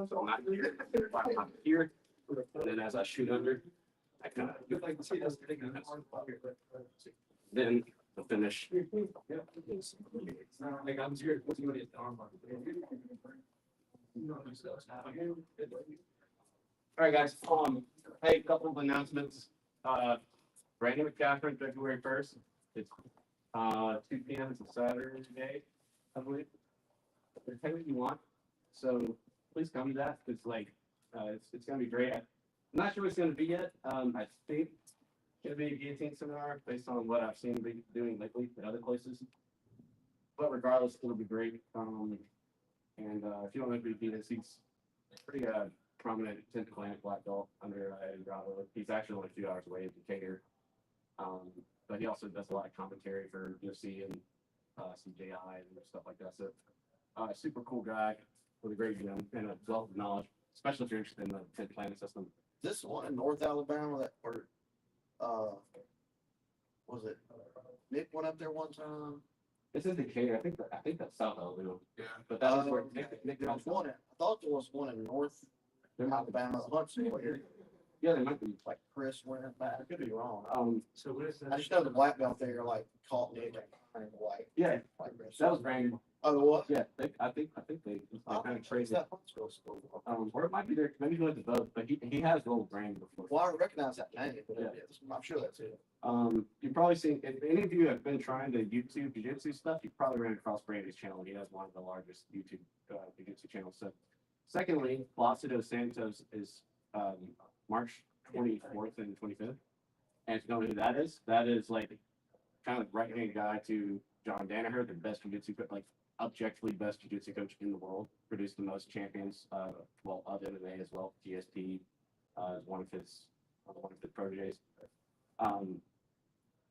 so I'm not here. I'm here, and then as I shoot under, I kind of then the finish. All right, guys. Hey, couple of announcements. Brandon McCaffrey, February 1st. It's 2 p.m. It's a Saturday, I believe. Pay what you want. So please come to that. It's like it's gonna be great. I'm not sure what it's gonna be yet. I think it's gonna be a guillotine seminar based on what I've seen doing lately at other places. But regardless, it'll be great. And if you don't know who he is, he's pretty prominent 10th Planet black belt under Grapple. He's actually only a few hours away in Decatur. But he also does a lot of commentary for UFC and CJI and stuff like that. So super cool guy with a great gym and a wealth of knowledge, especially if you're interested in the 10th Planet system. This one in North Alabama that or was it Nick went up there one time? This is Decatur. I think that's South Alabama. Yeah. But that's where Nick There was one. I thought there was one in North Alabama. Huntsville here. Yeah, they might be. Like Chris went back. I could be wrong. So what is I just know the black belt there like caught Nick and like Yeah, Chris. that was Brandon. Oh, what? Yeah, I think they kind of traded. That Huntsville school. Or it might be there. Maybe he went to both, but he has rolled Brandon before. Well, I recognize that name, but Yeah. I'm sure that's it. You've probably seen, if any of you have been trying to YouTube jiu-jitsu stuff, you've probably ran across Brandy's channel. He has one of the largest YouTube jiu-jitsu channels. So, secondly, Placido Santos is March 24th and 25th. And if you don't know who that is like kind of right-hand guy to John Danaher, the best jiu-jitsu, like objectively best jiu-jitsu coach in the world. Produced the most champions, of MMA as well. GSP is one of his proteges.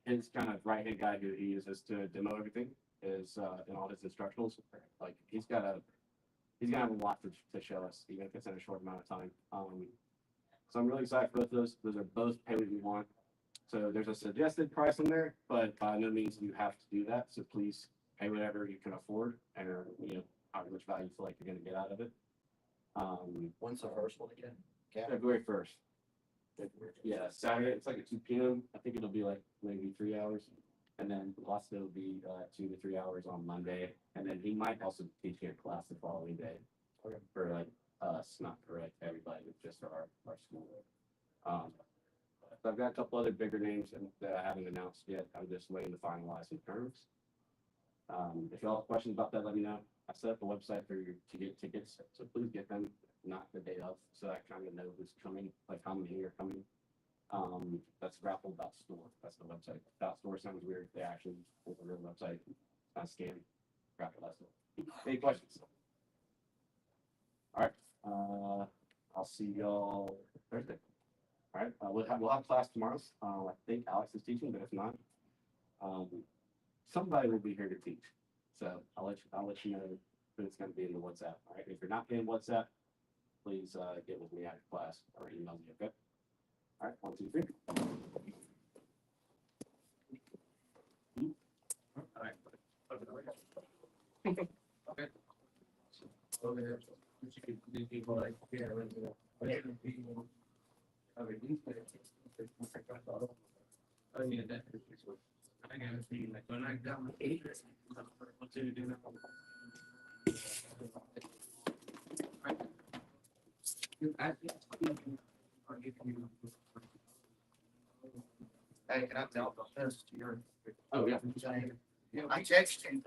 His kind of right-hand guy who he uses to demo everything is in all his instructionals. Like he's gonna have a lot to show us, even if it's in a short amount of time. So I'm really excited for both of those. Those are both pay what you want. So there's a suggested price on there, but by no means do you have to do that. So please pay whatever you can afford, and how much value you feel like you're gonna get out of it. When's the first one again? February 1st. Yeah, Saturday. It's like at 2 p.m. I think it'll be like maybe 3 hours. And then Glasgow will be 2 to 3 hours on Monday, and then he might also be teaching a class the following day for like us, not for like everybody, but just for our school. So I've got a couple other bigger names that I haven't announced yet. I'm just waiting to finalize some terms. If you all have questions about that, let me know. I set up a website for you to get tickets, so please get them, not the day of, so I kind of know who's coming, like how many are coming. That's grapple.store. That's the website. .store sounds weird. They actually is a real website. It's not a scam. Grapple.store. Any questions? All right. I'll see y'all Thursday. All right. We'll have class tomorrow. I think Alex is teaching, but if not, somebody will be here to teach. So I'll let you know who it's going to be in the WhatsApp. All right. If you're not getting WhatsApp, please get with me after class or email me. Okay. All right, 1, 2, 3. Hey, can I tell this to your? Oh, yeah. I texted him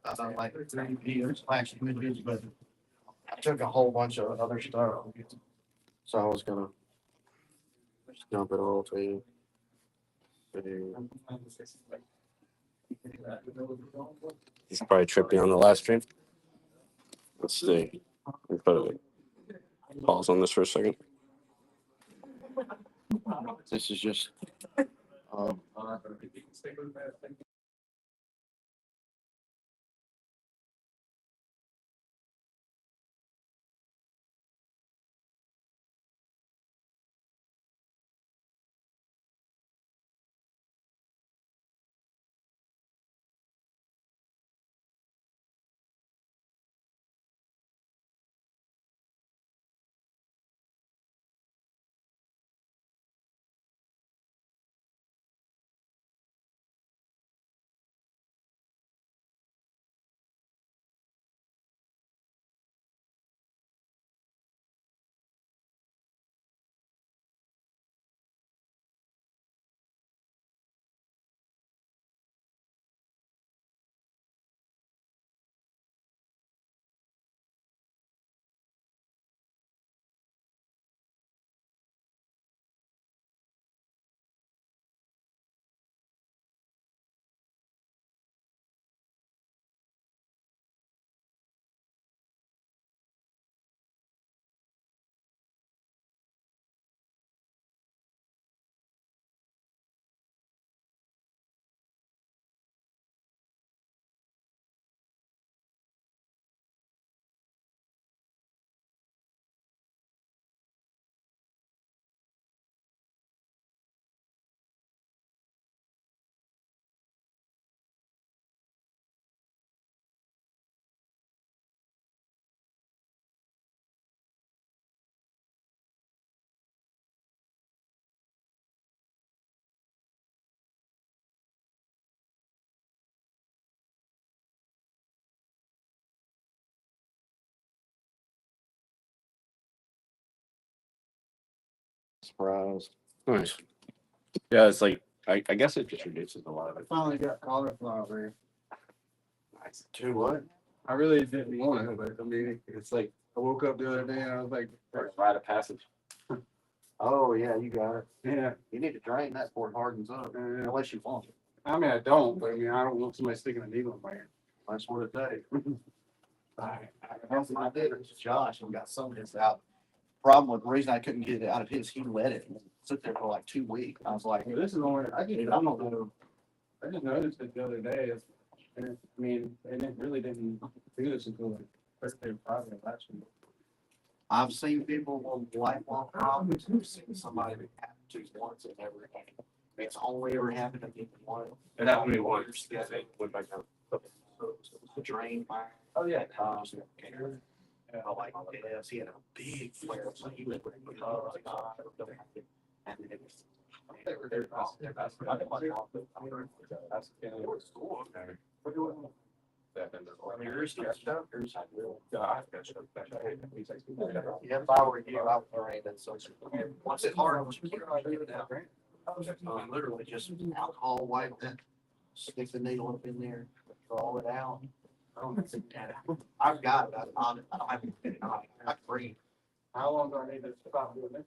about like 3 years, last images, but I took a whole bunch of other stuff. So I was gonna just dump it all to you. He's probably tripping on the last stream. Let's see. Let me put a pause on this for a second. This is just, Surprised. Nice. Yeah, it's like I guess it just reduces a lot of I it. finally got cauliflower. Nice. to what? I really didn't want it, but I mean, it's like, I woke up the other day and I was like, Rite of passage. Oh, yeah, you got it. yeah, You need to drain that before it hardens up, unless you want it. I mean, I don't, but I mean, I don't want somebody sticking a needle in my hand. That's what it takes. That's what I did. It's Josh, and got some of this out. Problem with the reason I couldn't get it out of his, he let it sit there for like 2 weeks. I was like, Well, this is only, dude, I'm not gonna. I just noticed it the other day, and I mean, and it really didn't do this until like Thursday, Friday last week. I've seen people with lifelong problems who've seen somebody that happened to once and never again. It's only ever happened to me once. It happened to me once. Yeah, they went back down. The drain fire. Oh yeah. Like, yes, he had a big flare, so he went, and then it was Yeah, if I were you, I would drain it, so once it's hard, once you keep on giving it out, literally just alcohol wipe that, stick the needle up in there, draw it out. I've got it, I don't have anything, I breathe. How long do I need to stop doing this?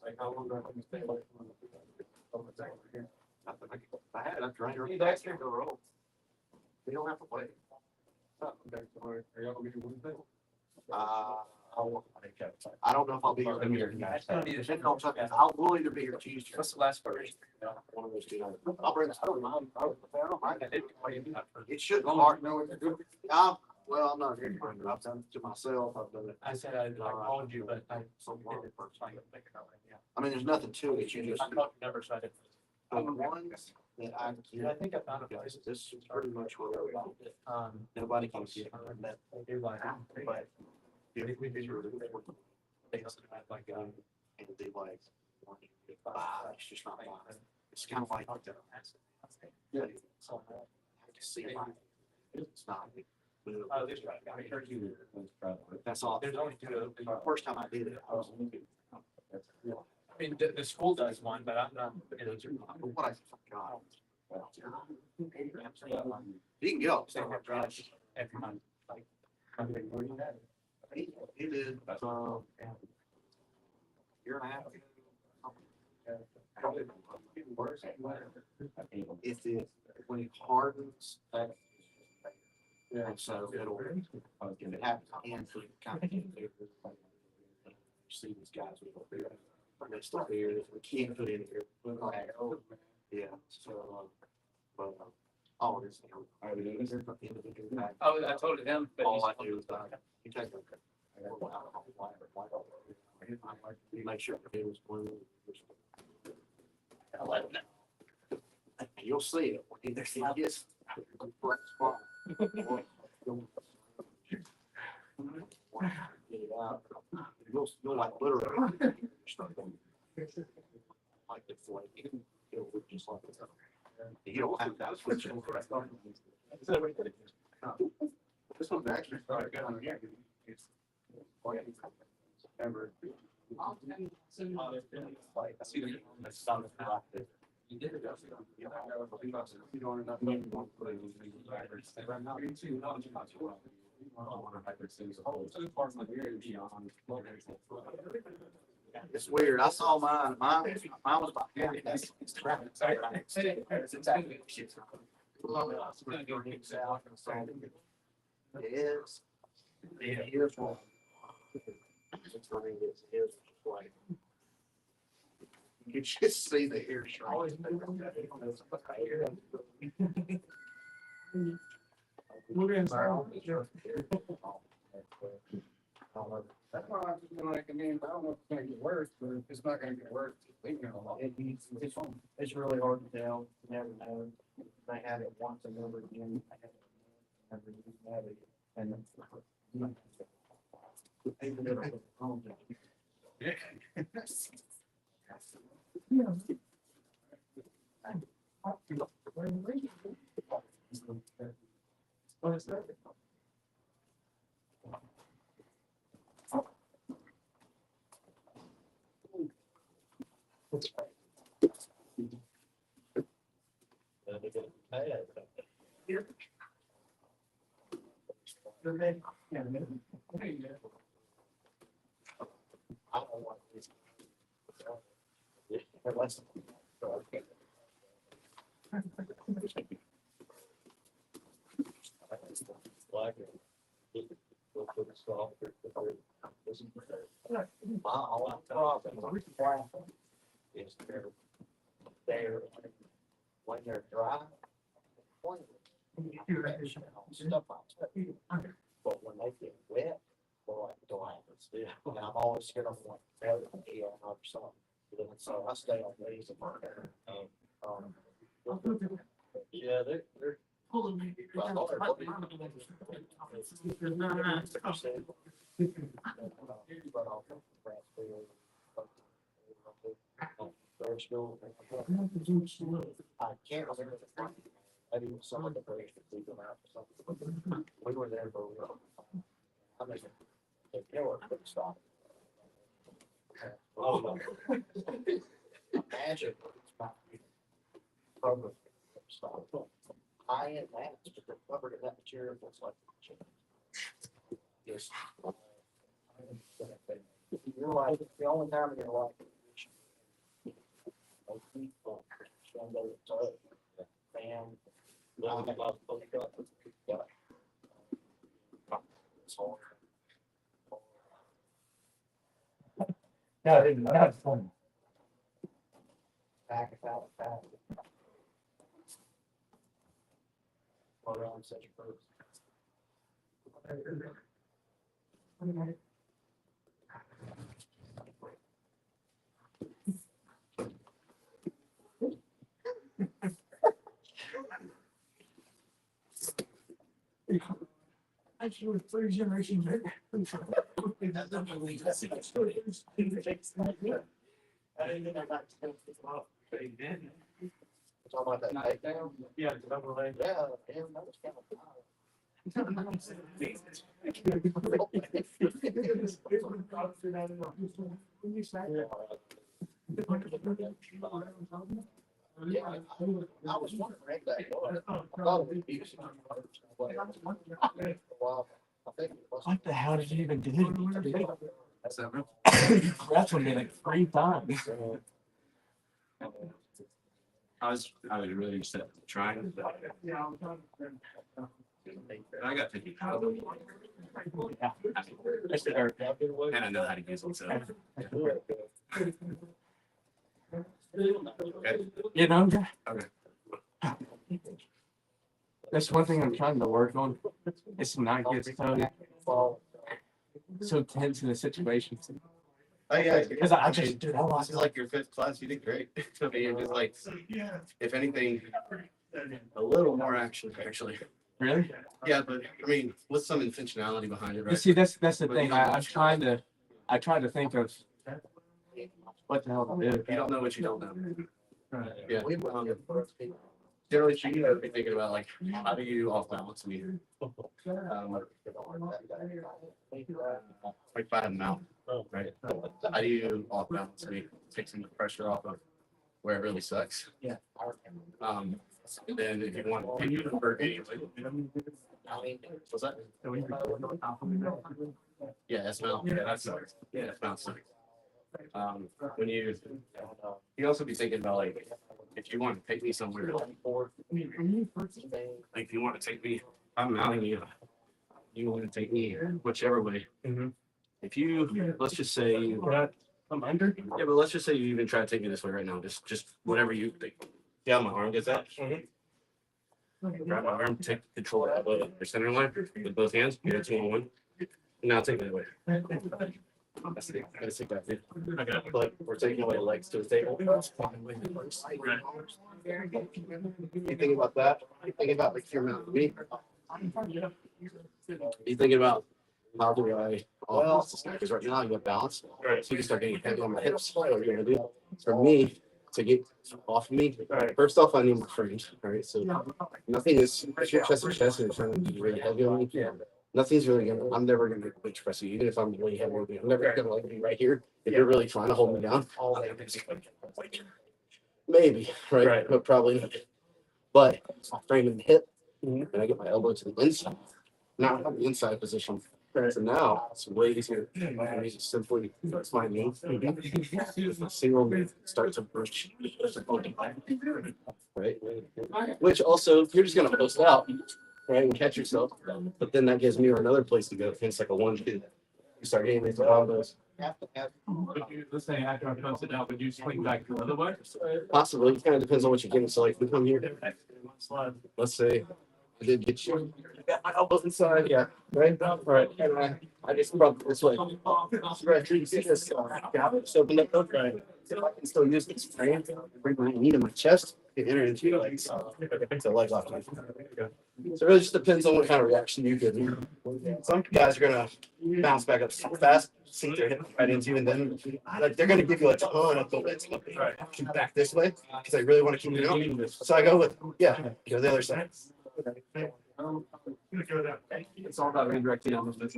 Like, how long do I need to stay away from the? I had a drainer. Hey, that's your roll. We don't have to wait. Are y'all gonna be doing anything? I don't know if I'll be here. Depending on something, we'll either be here Tuesday. What's the last part? One of those two. I'll bring this. I don't mind. It shouldn't Long hard. as you know what to do. Well, I'm not here to bring it. I've done it to myself. I've done it. I said I called you, but I. I mean, there's nothing to it. You just, I thought you never said it. the ones that I I think I found a place. this is pretty much what nobody can get. That, I do like it, but. if we do, They also have like, and they like, it's just not fun. It's kind of like, Yeah. I can see like, it's not. Oh, this right. I heard you. That's all. There's only two. The first time I did it, I was. I mean, the school does one, but I'm not. What I forgot. You can go. They have drugs every month. Like, He did, year and a half. If it, when it hardens, Yeah. and so it'll, if it happens again, so you kind of. See these guys, they're still here, we can't put in here. Yeah, so, but, all this. Oh, I told him, but All I he's. do is, you take a. Make sure the was blue. I'll let him know. You'll see it when he gets. Correct spot. Get it out. You'll like literally. Like the flake. It'll look just like it. You don't have that switch. This one's actually started good on here. Ever. I see the sun. You did it. You don't enough. It's weird. I saw mine. Mine was about. It is. Here's one. It's running, it's like. You can just see the hair shrink. That's why I'm just like, I mean, I don't know if it's gonna get worse, but if it's not gonna get worse, leave it alone. It's really hard to tell. You never know. They had it once and never again. Never had it. And. I don't want this. Unless. My problem is they're when they're dry. Stuff like that. But when they get wet, they're like glass. And I'm always scared of one, yeah, or something. So I stay on these. Yeah, they're. military school. I can't remember the time. I think it was some of the break that we went out or something. We were there for a while. I mean, they were a quick stop. Oh. Imagine. Program stop. High-end mats, but they're covered in that material. It's like. Yes. Your life, it's the only time in your life. Stand over the tub, fan, living above the cup. Yeah. It's hard. Yeah, that's fun. Back about that. Around such a person. Actually, with third generation. I didn't think I got to talk about that takedown. Yeah, it's double leg. Yeah, damn, that was kind of yeah, I was wondering that. I thought it would be wow. I think it was. What the hell did you even do? That's what made like 3 times. I was really just trying. I got 50 pounds. And I know how to use it, so. Okay. You know, Okay. that's one thing I'm trying to work on. It's not get so tense in a situation. Oh, yeah. Because I just, dude, I This lost is like your 5th class. You did great. I mean, just like, if anything, a little more actually. really. Yeah, but I mean, with some intentionality behind it, You right? see, that's the thing. I try to think of what the hell to do. You don't know what you don't know. Yeah. We were on the first people. Generally, you know, be thinking about like, how do you off balance me? Like if I had a mount, right? How do you off balance me? Take some of the pressure off of where it really sucks. Yeah. And then if you want, can you convert anyway? I mean, What's that? Yeah, that's mount. Yeah, that sucks. Yeah, that's mount sucks. When you also be thinking about like, if you want to take me somewhere, like if you want to take me, I'm mounting you. You want to take me whichever way. Mhm. If you, let's just say, I'm under. yeah, but let's just say you even try to take me this way right now. Just whatever you think. Yeah, my arm gets that. Grab my arm, take control of your center line with both hands. You're 2-on-1. Now take me away. That's it. I gotta take that. Dude. Okay. Like we're taking away legs to the table. You think about that? You think about like your mount me. You thinking about how do I balance this guy? Because right now you got balance. Right. So you can start getting heavy on my hips. What are you gonna do? For me to get off of me, Right. first off I need my frames. All right. So nothing is if you're chest to chest and you're trying to be really heavy on me. Yeah. Nothing's really gonna. I'm never gonna bench press you, even if I'm really heavy. I'm never gonna like be right here. If you're really trying to hold me down, maybe right, Right. but probably not. But I frame in the hip, Mhm. and I get my elbow to the inside. Now I'm in the inside position. So now it's way easier. I can just simply fix my knee. Single start to push. Right. Which also you're just gonna post out, right, and catch yourself. But then that gives me another place to go. It's like a 1-2. You start getting these combos. Let's say after I post it out, would you swing back the other way? Possibly, it kind of depends on what you're getting. So like, if we come here, let's say I did get you. Got my elbows inside, yeah, right? All right. And I just brought it this way. Right, you see this gap just opened up, right? If I can still use this frame, bring my knee to my chest, and enter into your legs. So legs off. So it really just depends on what kind of reaction you get. Some guys are gonna bounce back up so fast, sink their hip right into you, and then like they're gonna give you a ton of bullets back this way because they really want to keep it out. So I go with go the other side. It's all about redirecting on this.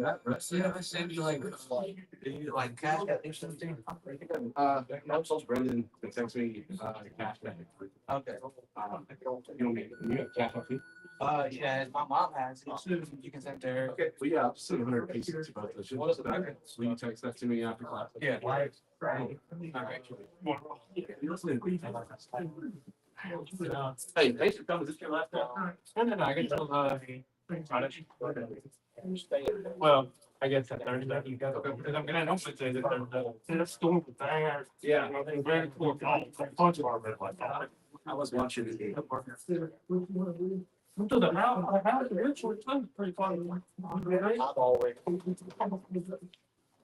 Brendan texts me cash back. Okay. You know me. You have cash off me. Yeah, my mom has it. You can send her. Okay, well, yeah, I'll send 100 pieces about this. Will you text that to me after class? Yeah. All right. Hey, thanks for coming. Is this your last time? No, I get to Friday. Well, I guess that Thursday. Because I'm gonna know what's in the Thursday. It's storm there. Yeah. Very cool. Punch bar, but like that. I was watching the game. To the house, it's pretty fun.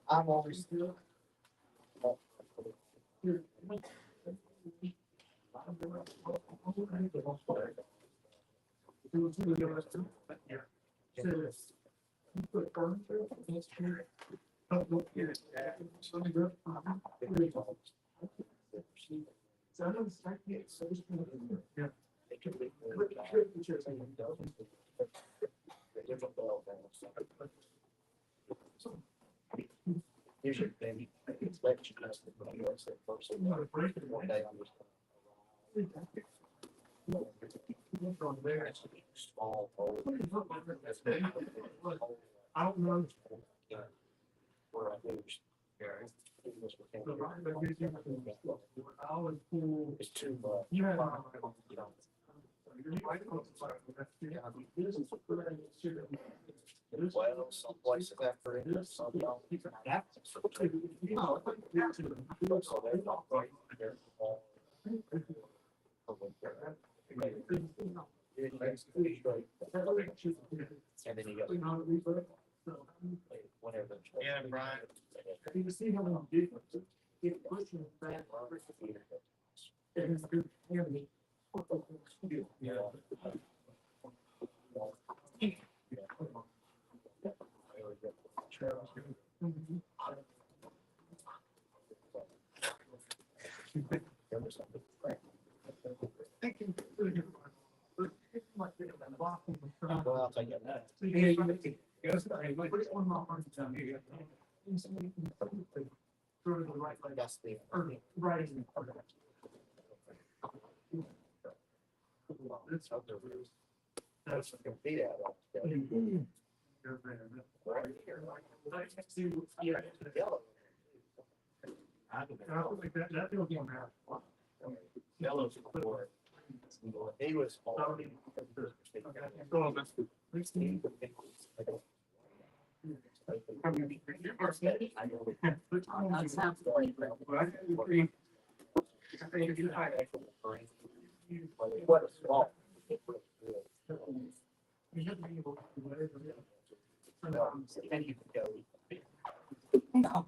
I'm always. Usually, they expect you to but you always say first. One day I'm just. Small hole. I don't know. Where I lose. I was cool. It's too much. You had. Well, some places after it, some don't. And then you go. Whatever. Yeah, Brian. You see how I'm doing. Get pushing back. Yeah. Well, I'll take that. That's the. That's the complete out. Yellow. Yellow's for. He was. What a small. And you can go. No.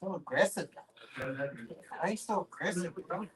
So aggressive. Why are you so aggressive? What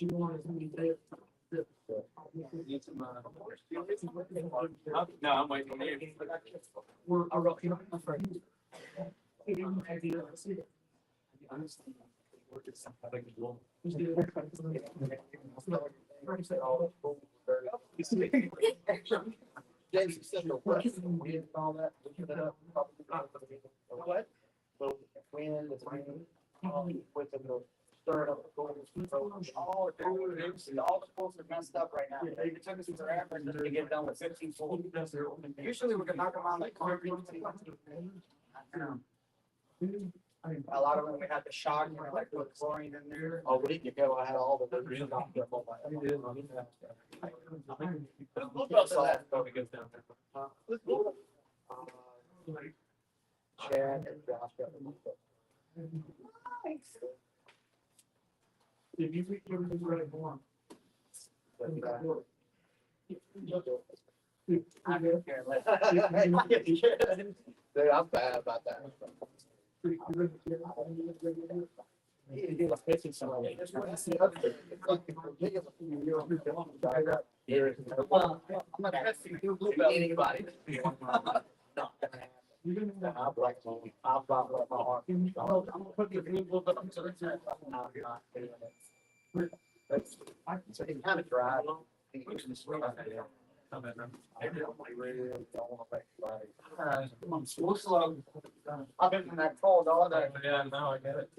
you want is me to. No, I'm waiting on you. We're rocking up my friend. James, you said the west and wind and all that. Look it up. What? The wind, the rain, with the stirring up the cold. Oh, dude, all the schools are messed up right now. It took us forever to get done with 15 schools. Usually we can knock them out like concrete. A lot of them, we had the shock, we like put chlorine in there. A week ago, I had all the. Chad and Josh. If you read everything really warm. Dude, I'm bad about that. Well, I'm gonna ask you anybody. I'll block my heart. I'm gonna put the blue book up to the top. So it kind of dry. I've been in that cold all day. Yeah, now I get it.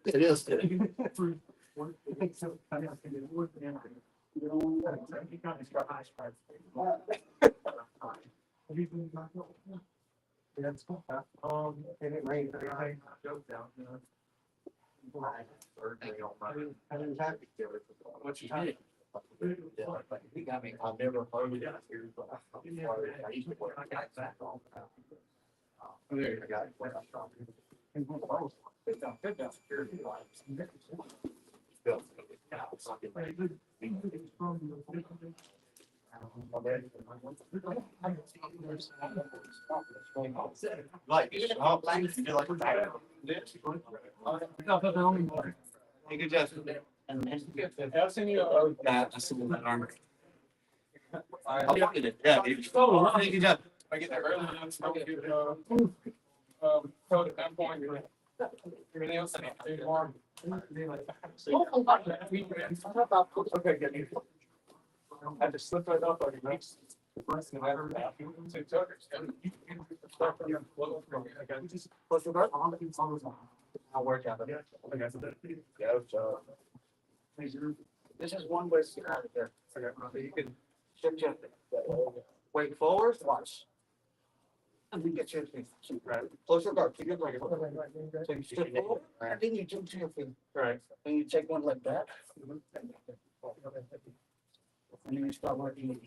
It is. And it rained. What you did? He got me. I've never heard of that here, but I used to work. There you go. Like, good job. I'll send you a. That's the one armor. I'll look at it. Yeah, dude. Good job. I get there early enough, so I'll get, code at that point. Everything else I need to do tomorrow. Okay, good. I just slipped right off like next. First and I heard that. Two tuckers. I'll work out. Yeah, so. This is one way to get out of there. You can. Shift gently. Wait forward, watch. And then get your feet. Close your guard, keep your leg. So you step forward, and then you jump to your feet. Right. And you take one leg back. And then you start working.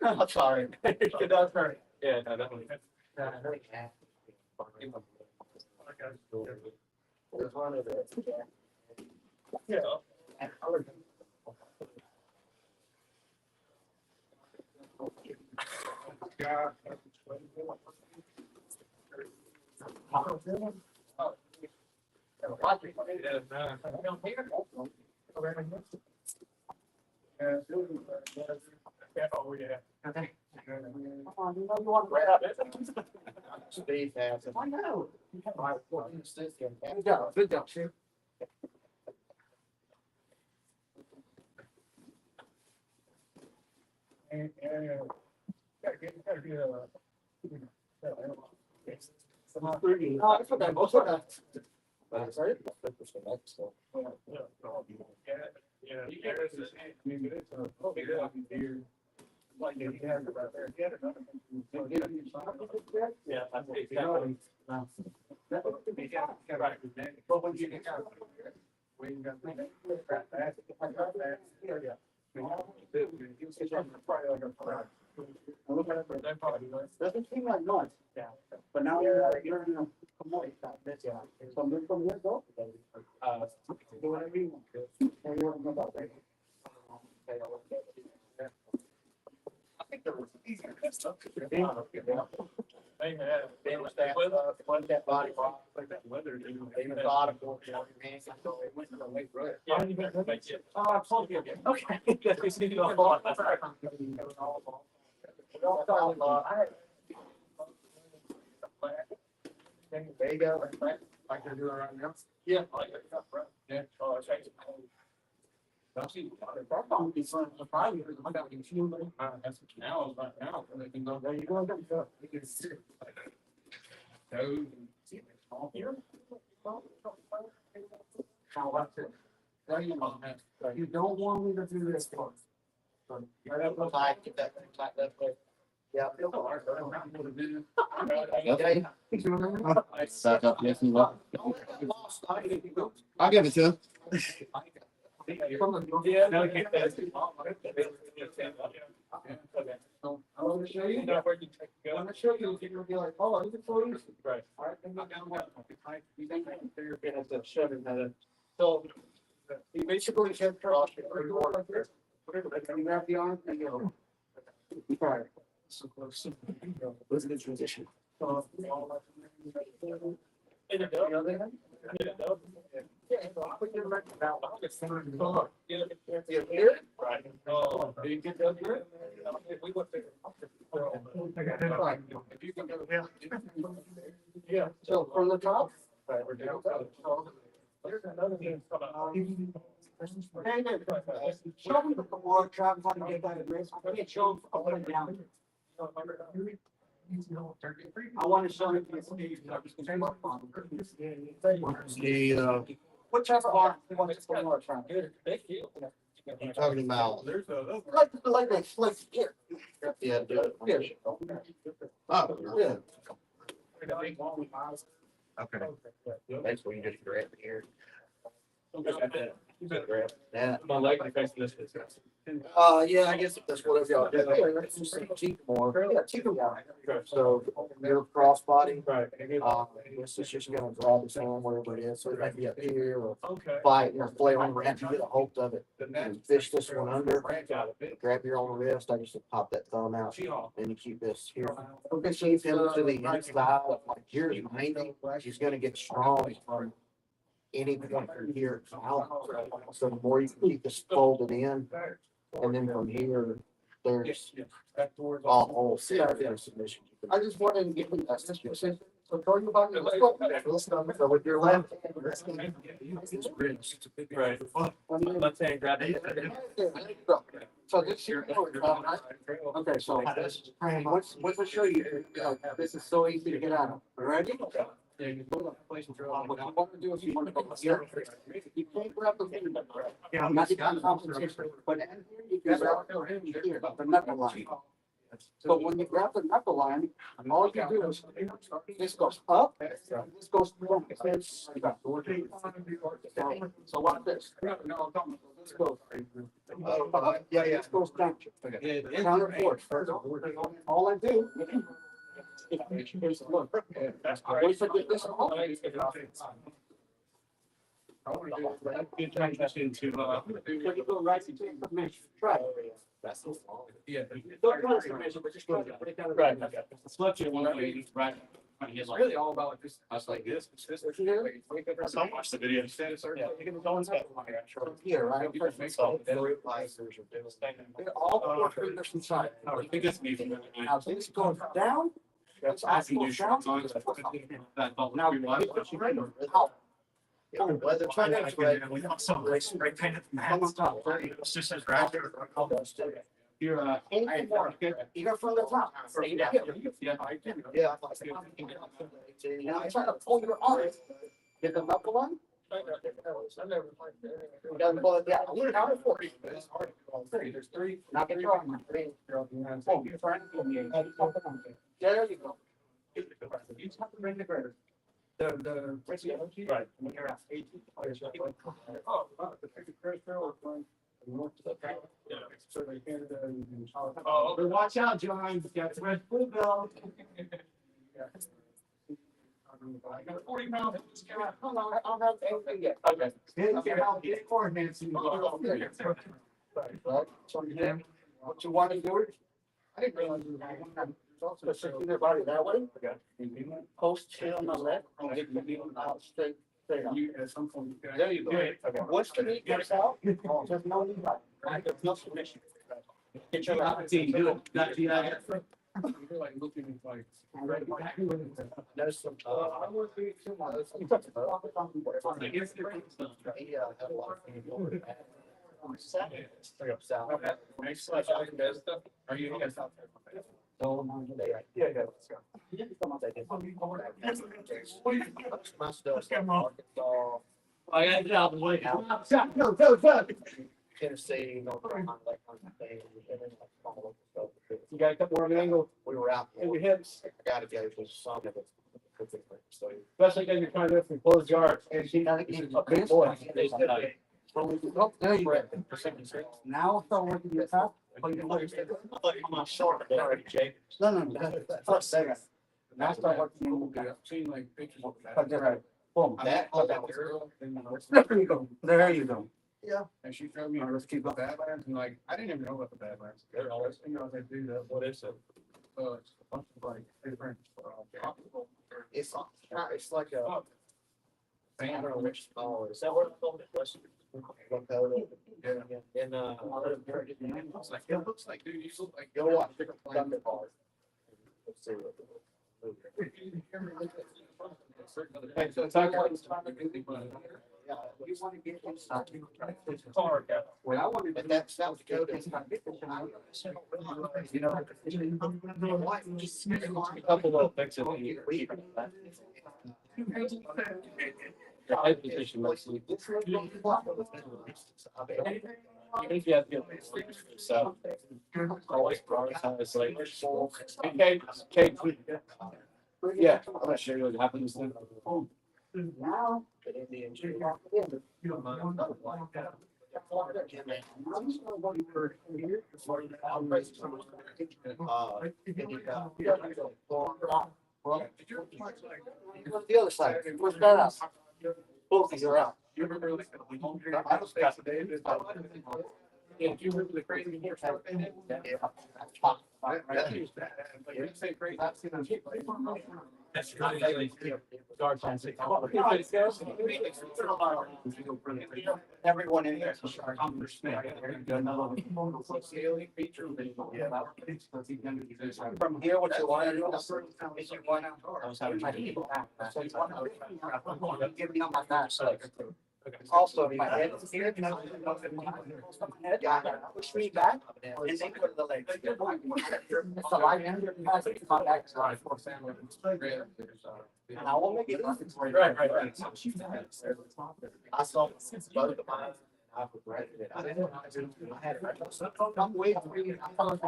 I'm sorry. That's right. Yeah, no, definitely. There's one of it. Yeah. Yeah. Oh, yeah. Okay. Come on, you know you want to grab it. Stay fast. I know. Good job, good job, Sue. No, it's okay, most of that. Sorry? Yeah, I think exactly. But when you get out. When you got. They probably do it. Doesn't seem like much. Yeah. But now you're in a commodity shop. That's Yeah. from where go? Do whatever you want. And you're about that. I think there was easier stuff to do. They had, they were that, what that body, like that weather. They thought of going, you know, man, so it went to the lake road. Yeah, you better make it. Oh, I told you. Okay. We see you all. There you go. Like they're doing right now. Yeah. Yeah. Oh, it's right. That probably be fun. Probably because I got a few. That's now, right now, they can go. There you go. You can sit. Go. Here. How about it? There you go. You don't want me to do this part. Right up the line, get that thing tightened up there. Yeah. Back up, yes, you will. Don't let that loss, I'll give it to him. Yeah, no, you can't. I want to show you. I want to show you. You're gonna be like, oh, you can throw these. Right. All right, then I got one. You think You're gonna have to shove it, so? You basically have cross it or go like this. And you grab the arm and you go. All right. so close. What's the transition? In a dub. In a dub. Yeah, I'll put your record down. Right. Oh, did you get that here? We went there. If you can go. Yeah. So from the top. Right, we're down. There's another thing coming out. Hey, show me the board, Travis, how to get that address. I can't show them up and down. I want to show you. Whichever arm you want to put more trying. You talking about? Like they flip here. Yeah, do it. Yeah. Oh, yeah. Okay. That's what you just grab here. You better grab. Yeah. My leg affects this. Yeah, I guess that's whatever y'all do. Cheek more. Yeah, check them out. So your crossbody, Right. this is just gonna grab his hand wherever it is. So it might be up here or Okay. fight or flailing around to get a hold of it. And fish this one under. Got it. Grab your own wrist. I just pop that thumb out and you keep this here. Okay, so Keep him to the inside of like yours behind him. He's gonna get strong from any point from here out. So the more you keep this folded in, and then from here, there's Back towards. all whole submission. I just wanted to give you that. So throw your body. So with your left hand, Right. Let's say grab it. So this here. Okay, so what's to show you? This is so easy to get out of. Ready? What you want to do is you want to go here. You can't grab the finger. Yeah, Not the compensation, but you can grab here, the knuckle line. So when you grab the knuckle line, all you do is this goes up, this goes down. So watch this. This goes. yeah, This goes down. Counter force. All I do. Is look. That's Once I get this off, Good transition to, you go right to the measure. Try. that's so long. Yeah. Don't try to measure, but just try to put it down. Right. Slip you one way, right. It's really all about just us like this. What you do? I saw watch the video. Yeah. Here, right? All four fingers inside. I think it's me. Now this goes down. That's awesome. down. Now. Out. Well, they're trying to. We want some like spray painted Come on top. It's just as right. You're anything more. You go from the top. Stay down. Yeah. Now try to pull your arm. Get the knuckle on. Doesn't pull it down. Counter force. There's three. Now get your arm. Oh, you're trying to pull me. There you go. You just have to bring the greater. Right. When you're at 18. Oh, the first girl was going. Oh, but watch out, John. You got the red blue belt. I got 40 pounds. Hold on, I don't have anything yet. Okay. Get more Nancy. What you want to do? I didn't realize you were shifting their body that way. Post chin on the left. And get the knee out straight. You at some point. There you go. Okay. Once the knee gets out, there's no knee back. No submission. Get your left. You're like looking like. There's some. I would be too much. Are you guys out there? Yeah, let's go. I got it out of the way. Go. Tennessee, North Carolina, like on the thing. You got a couple more angle We were out. in your hips, I gotta go to some of it. So. especially when you're trying to lift from closed yards. And she got a big boy. Oh, there you go. Now start working your top. I'm short. No. First second. Now start working. I've seen like pictures of But that. they're right. Boom. That That. girl, and There you go. There you go. and she showed me, let's keep up Badlands, and like, I didn't even know about the Badlands. They're always, they do that. What is it? It's a bunch of like different. It's like a. Fan or which ball Is that where the film was? Yeah. And, It looks like, dude, you look like. Go watch. Thunder ball. let's see what. Hey, so it's like. Yeah, you want to get inside. It's hard, yeah. Well, I wanted, but that's South Dakota. You know. A couple little fixes. The head position, let's see. Even if you have to get so always prioritize like okay, yeah, I'm gonna show you what happens then. Now. The other side, where's that out? Both of you are out. You remember like I was passing David. Yeah, do you remember the crazy horse? That was bad. Like you say crazy. I've seen them. That's Everyone in there. From here, what you want to do is you want to give me on my back. Also, if my head is here, push me back and then go to the legs. It's a light hand, my back is right. And I will make it perfect for you. Right. I saw both of mine. I regretted it. I had I'm way free. I thought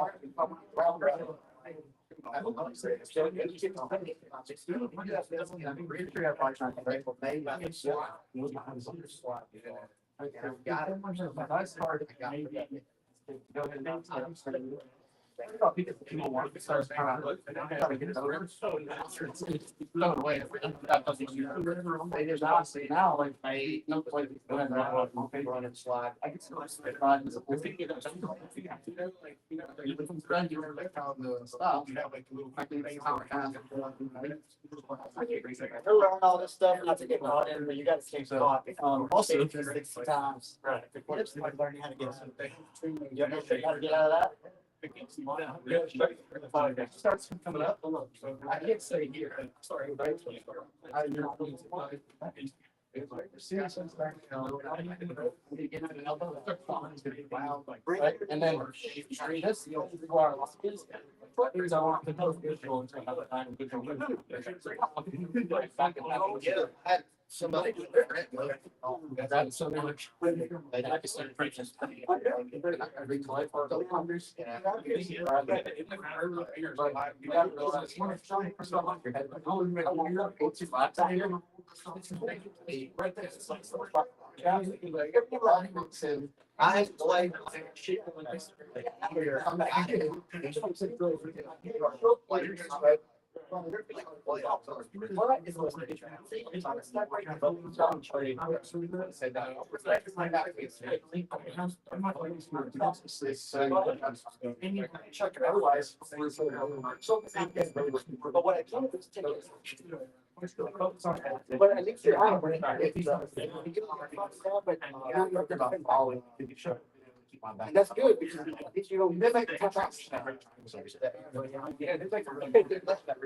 now, like I no place running slide. I can still slide as a I learn all this stuff not to get caught in, but you gotta stay caught. Also 60 times. Right. It's like learning how to get something. You know how to get out of that? Starts coming up. I can't say here. Sorry, it's like seriously, And then this, you require lots of skills. Here's our visual and have a time. Somebody. That's so much. I just started preaching. Everybody wants him. I play shit when I I'm like, I can. Otherwise, but what I can do is take it. But at least you're out. And that's good because at least you don't mimic the tough outs. Yeah, it's like,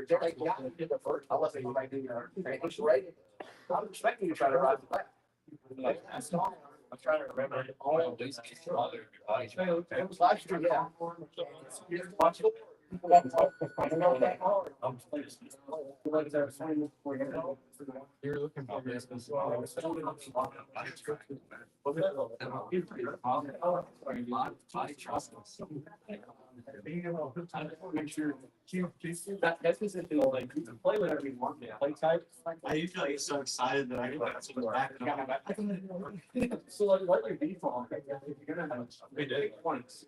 they're like, yeah, you did the first. I wasn't like, it's right. I'm expecting you to try to ride the bike. I'm trying to remember all of these. It was last year, yeah. Watch it. You're looking for business. Make sure that's just if you'll like play whatever you want, play type. I usually get so excited that I go back to the back. So like what your default, you're gonna have big points.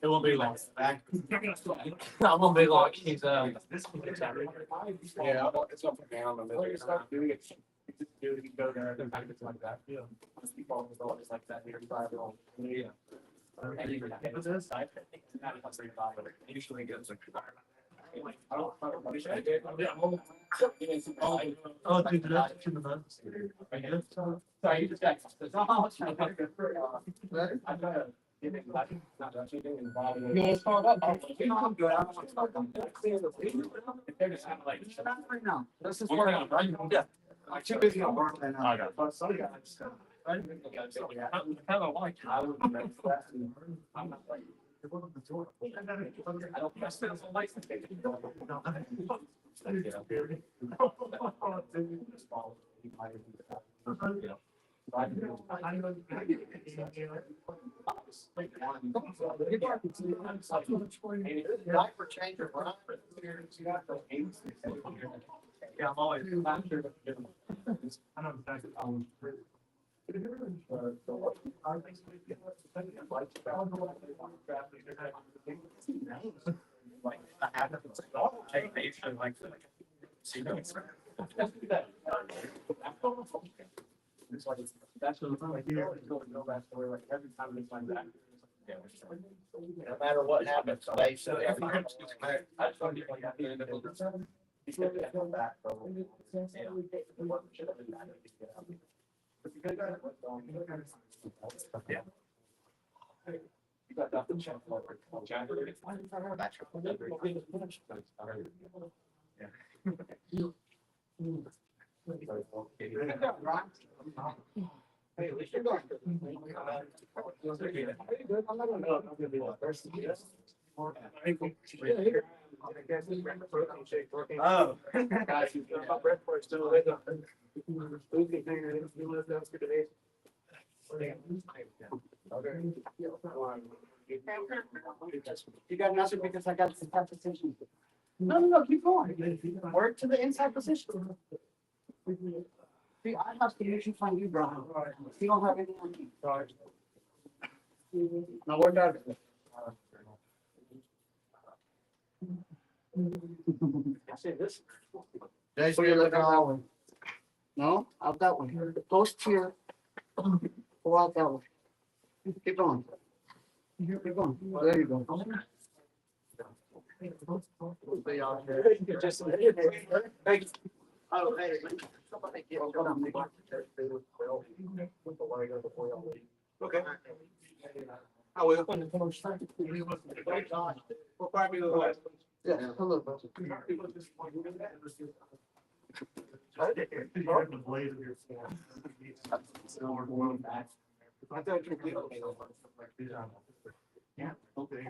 It won't be long. Back. I won't be long. He's Yeah, it's up and down. And then you start doing it. You go there, then it's like that. Yeah. People always like that. You're 5-year-old. Yeah. And you get this. I think it's not a 35. Usually it goes like. Oh, dude, that's to the months. Sorry, you just got. I'm gonna. No, it's not up. They're just kind of like, shut up right now. This is where I'm right. Yeah. I'm too busy on work and I got. But some guys. I kind of like. I would. I'm not like. I don't. I spend some license. Diaper changer. Yeah, I'm always. I know exactly. That's what I'm like. Go back story like every time we find that. No matter what happens, they So every time I just want to be like at the end of the. He's gonna come back. Yeah. You got nothing. Hey, at least you're going. Oh. Guys, you got bread for it still. You got nothing because I got the top position. No, keep going. Work to the inside position. See, I have to usually find you, Brian. You don't have anything on me. Now work out. I say this. Jason, So you're looking at that one. No, out that one. Post here. Pull out that one. Keep going. Keep going. There you go. Just. Thank you. Oh, hey. Somebody get on me. Okay. I will. We'll probably do the last one. Yeah, hello. The blade of your form. I thought you Yeah. Okay.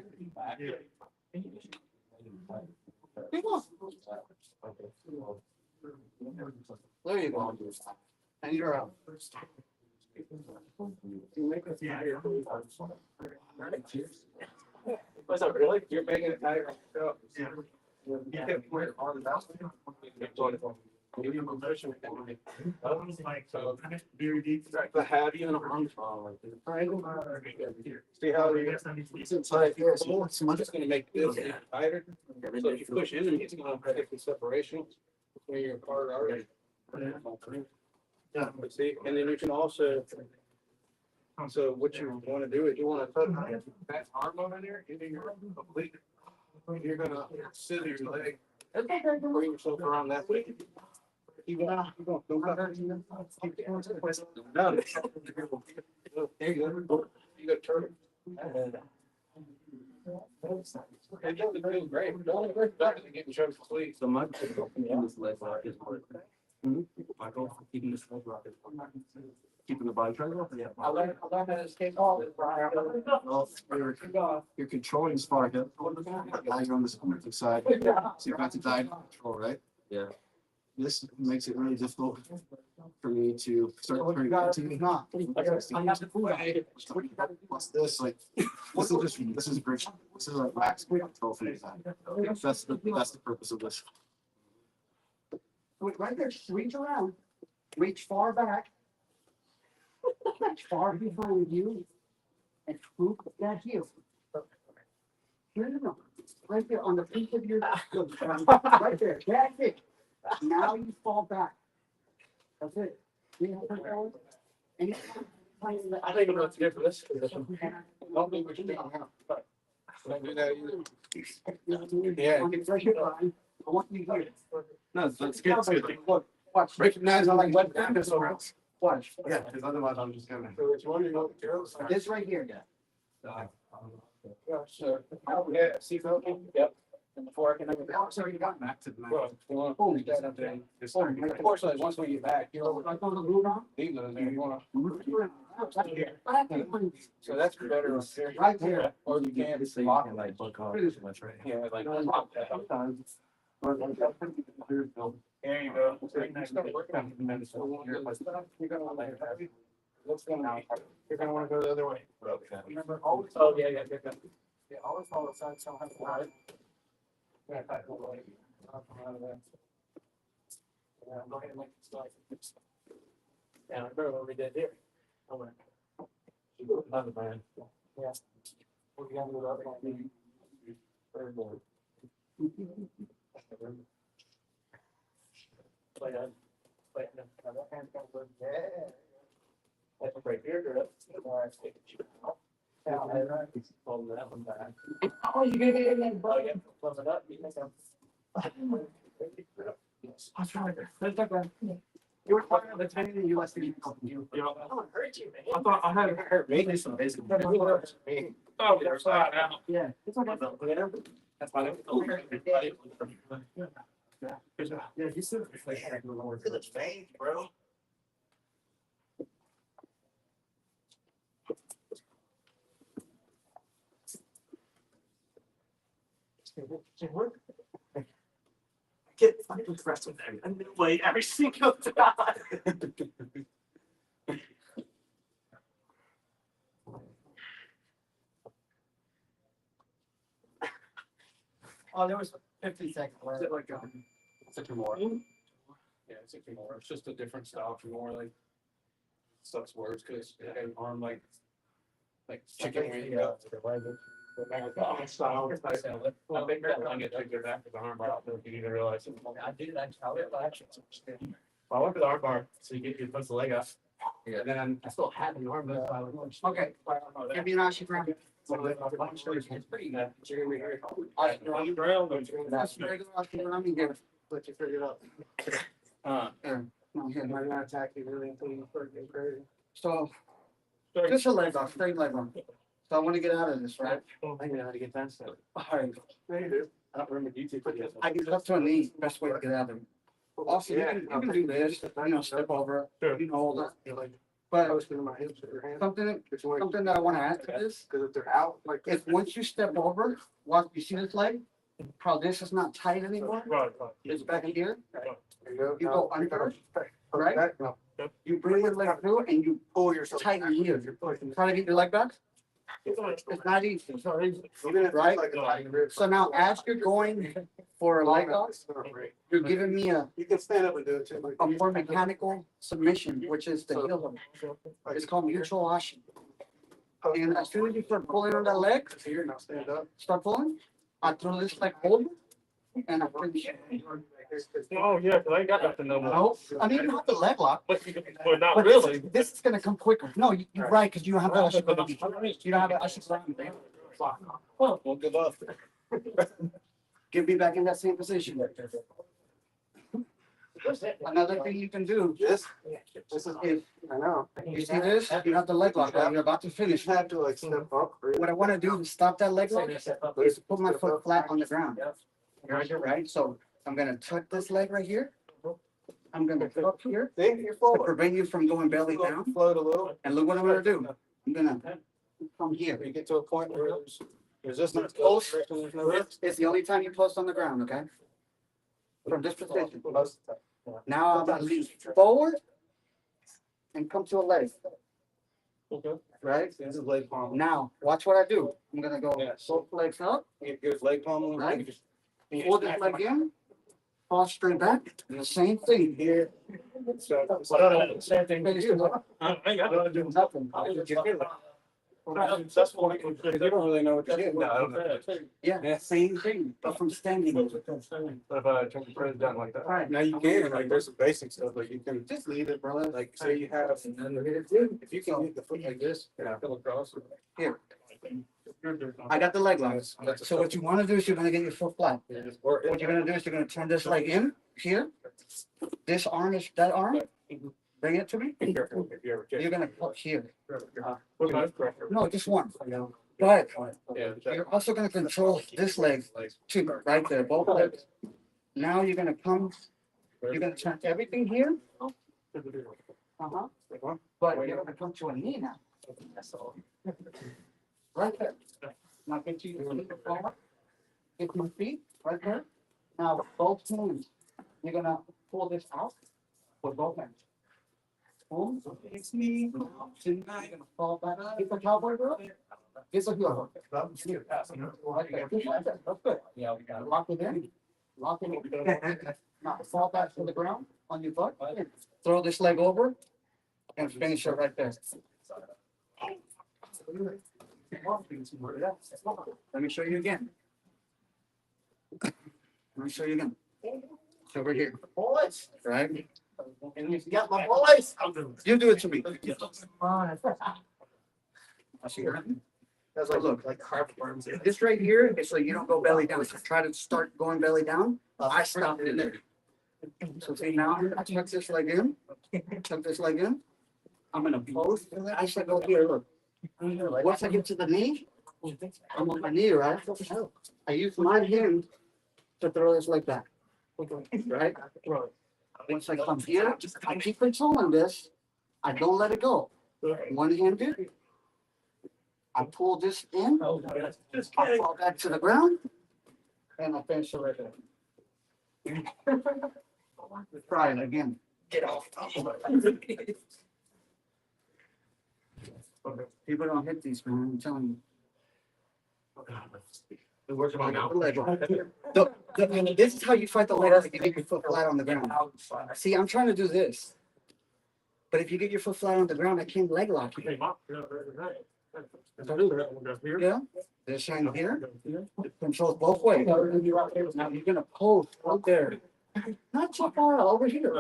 There you go. And you're out. What's up, really? You're making it tighter. Yeah. You can put it on the mouse. Maybe I'm pushing it. Very deep. The heavy and arms. See how it's inside here. So it's just gonna make this tighter. So if you push in, it's gonna break the separation between your part already. Yeah, but see, and then you can also. So what you want to do is you want to put that arm over there into your oblique. You're gonna sit your leg, bring yourself around that way. You gonna go back. No. There you go. You got turn. It doesn't feel great. Don't worry about it getting choked to sleep. So my keeping this leg lock is hard. Michael, keeping this leg lock is hard. Keeping the body triangle? Yeah. I learned how to escape all this. Well, you're controlling as far as now you're on the supportive side. So you're about to dive control, right? Yeah. This makes it really difficult for me to start turning to not. What's this like? This is great. This is like max control for you. That's the purpose of this. Right there, reach around, reach far back. Reach far behind you and swoop that heel. No. Right there on the piece of your, right there, that's it. Now you fall back. That's it. I don't even know what to do for this position. Don't do what you do. Don't do that either. Yeah. I want you to hear it. No, that's good. It's good. Look, watch. Recognize I like what dinosaurs. Watch. Yeah, because otherwise I'm just gonna. So it's one of your girls. This right here. Yeah, so, yeah, see, yep. And before I can. So you got Back to the. Oh, Unfortunately, once we get back, you know, like on the root on? leave those there, you wanna. Right So that's better. there. Or you can just lock it like. Yeah, like. Sometimes. There you go. You're gonna want to. What's going on? You're gonna wanna go the other way. Remember, always. Oh, yeah. Yeah, always follow the side, so I have to hide. Yeah, go ahead and make it start. Yeah, I remember what we did here. Another man. Yeah. We're gonna do the other one. Third board. That's right here, girl. Oh, you get it in there, Oh, bro. yeah, close it up. You think I'll try it. Let's talk about it. You were talking about the time that you left the. you know, I don't hurt you, man. I thought I had heard maybe some basic. Oh, they're flat out. Yeah. It's okay. That's fine. Yeah, you said. Look at his face, bro. Get fucking impressed with them. And wait every single time. Oh, there was 50 seconds left. Is it like 60 more? Yeah, 60 more. It's just a different style for more like sucks words because arm like chicken wing. Yeah. Style. I think that one gets bigger back with the arm bar. I don't know if you even realize it. I did actually. I went to the arm bar, so you push the leg up. Yeah. And then I still had the arm, but I was. Okay. Give me an Ashi Brown. It's pretty good. Ashi Brown. That's regular Ashi Brown. You get it. Let you figure it out. No, here. Might not attack you really until you start getting crazy. So, just a leg off, straight leg on. So I want to get out of this, right? I know how to get that stuff. All right. Yeah, you do. I don't remember YouTube videos. I get up to a knee, best way to get out of it. Also, you can do this, step over, Sure. you know, all that. I But was feeling my hips with your hand. something that I want to add to this, Because if they're out, like. if once you step over, once you see this leg, how this is not tight anymore, Right. it's back in here, There you go. you go under, right? No. You bring your leg through and you Pull yourself. tighten back. here. You're pushing. Try to get your leg back. It's not easy, right? So now as you're going for a leg lock, you're giving me You can stand up and do it too. a more mechanical submission, which is the heel hook. It's called mutual ashi. And as soon as you start pulling on that leg, So you're not stand up. start pulling, I throw this leg over and I finish. Oh, yeah, cause I ain't got nothing no more. No, I mean, you have the leg lock, Well, not but really. this is gonna come quicker. No, you're right, because you don't have the ashi. You don't have the ashi. Well, won't give up. Get me back in that same position. Another thing you can do This is, is, I know. you see this, you have the leg lock, right? You're about to You finish. have to like step up. What I wanna do is stop that leg lock, is put my foot flat on the ground. Right, so I'm gonna tuck this leg right here. I'm gonna tuck here See, you're to forward. prevent you from going belly down. Float a little. And look what I'm gonna do. I'm gonna come here. You get to a point where there's resistance. Post. There's no risk. It's the only time you post on the ground, okay? From this position. Most of the time. Now I'm gonna lean forward and come to a leg, right? This is leg palm. Now, watch what I do. I'm gonna go Yeah. both legs up, You get leg palm. Right. You just- hold this leg in, fall straight back, and the same thing. Here. So, Same thing. Finish it. I ain't got nothing to do. Nothing. That's what we can you don't really know what to do. No, I don't know. Yeah, same thing, but from standing. If I turn the press down like that. Right. Now you can, like, there's some basic stuff, but you can just leave it, brother. Like, say you have, if you can get the foot like this, go across. Here. I got the leg lock. So what you wanna do is you're gonna get your foot flat. Or What you're gonna do is you're gonna turn this leg in, here. This arm is that arm. Bring it to me. You're gonna put here. No, just one. Go ahead. You're also gonna control this leg too, right there, both legs. Now you're gonna come, you're gonna turn everything here. Uh-huh. But you're gonna come to a knee now. Right there. Now get you your feet forward. Get your feet right there. Now both hands, you're gonna pull this out with both hands. Boom. It's me tonight. You're gonna fall back. Get the cowboy girl. Get the heel hook. Right there. That's good. Yeah, we got it. Lock it in. Lock it in. Now fall back to the ground on your butt. Throw this leg over and finish it right there. Let me show you again. Let me show you again. It's over here, right? And you got my voice. You do it to me. I see your hand. That's like- like heartburns. This right here is so you don't go belly down. So try to start going belly down. I stop it in there. So see now, I tuck this leg in, tuck this leg in. I'm gonna post. I should go here, look. Once I get to the knee, I'm on my knee, right? I use my hand to throw this leg back. Right? Once I come here, I keep controlling this. I don't let it go. One handed. I pull this in, I fall back to the ground, and I finish it right there. Try it again. Get off. People don't hit these, man, I'm telling you. Working on now. This is how you fight the leg lock. You get your foot flat on the ground. See, I'm trying to do this. But if you get your foot flat on the ground, I can't leg lock you. Yeah, this hand here controls both ways. Now you're gonna pose right there. Not too far over here,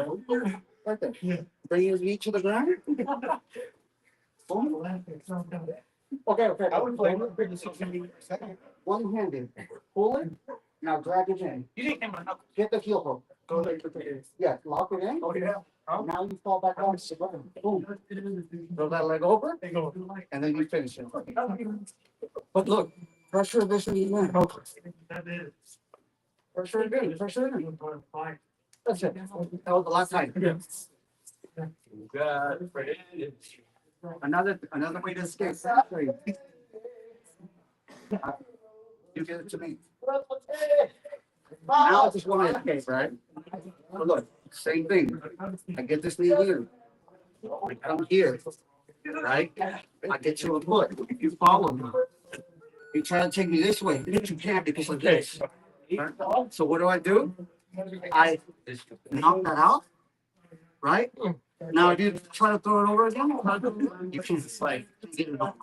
right there. Bring your knee to the ground. Boom. Okay, I would play. One handed. Pull it. Now drag it in. Get the heel hook. Go like the. Yeah, lock it in. Oh, yeah. Now you fall back on the ground. Boom. Throw that leg over, and then you finish it. But look, pressure this knee in. Pressure it in. Pressure it in. That's it. That was the last time. Another way to escape. You give it to me. Now I just want to escape, right? But look, same thing. I get this knee here. I come here. right? I get you a foot. If you follow me, you try to take me this way, but you can't because of this. So what do? I knock that out, right? Now if you try to throw it over again, you can't like get it off.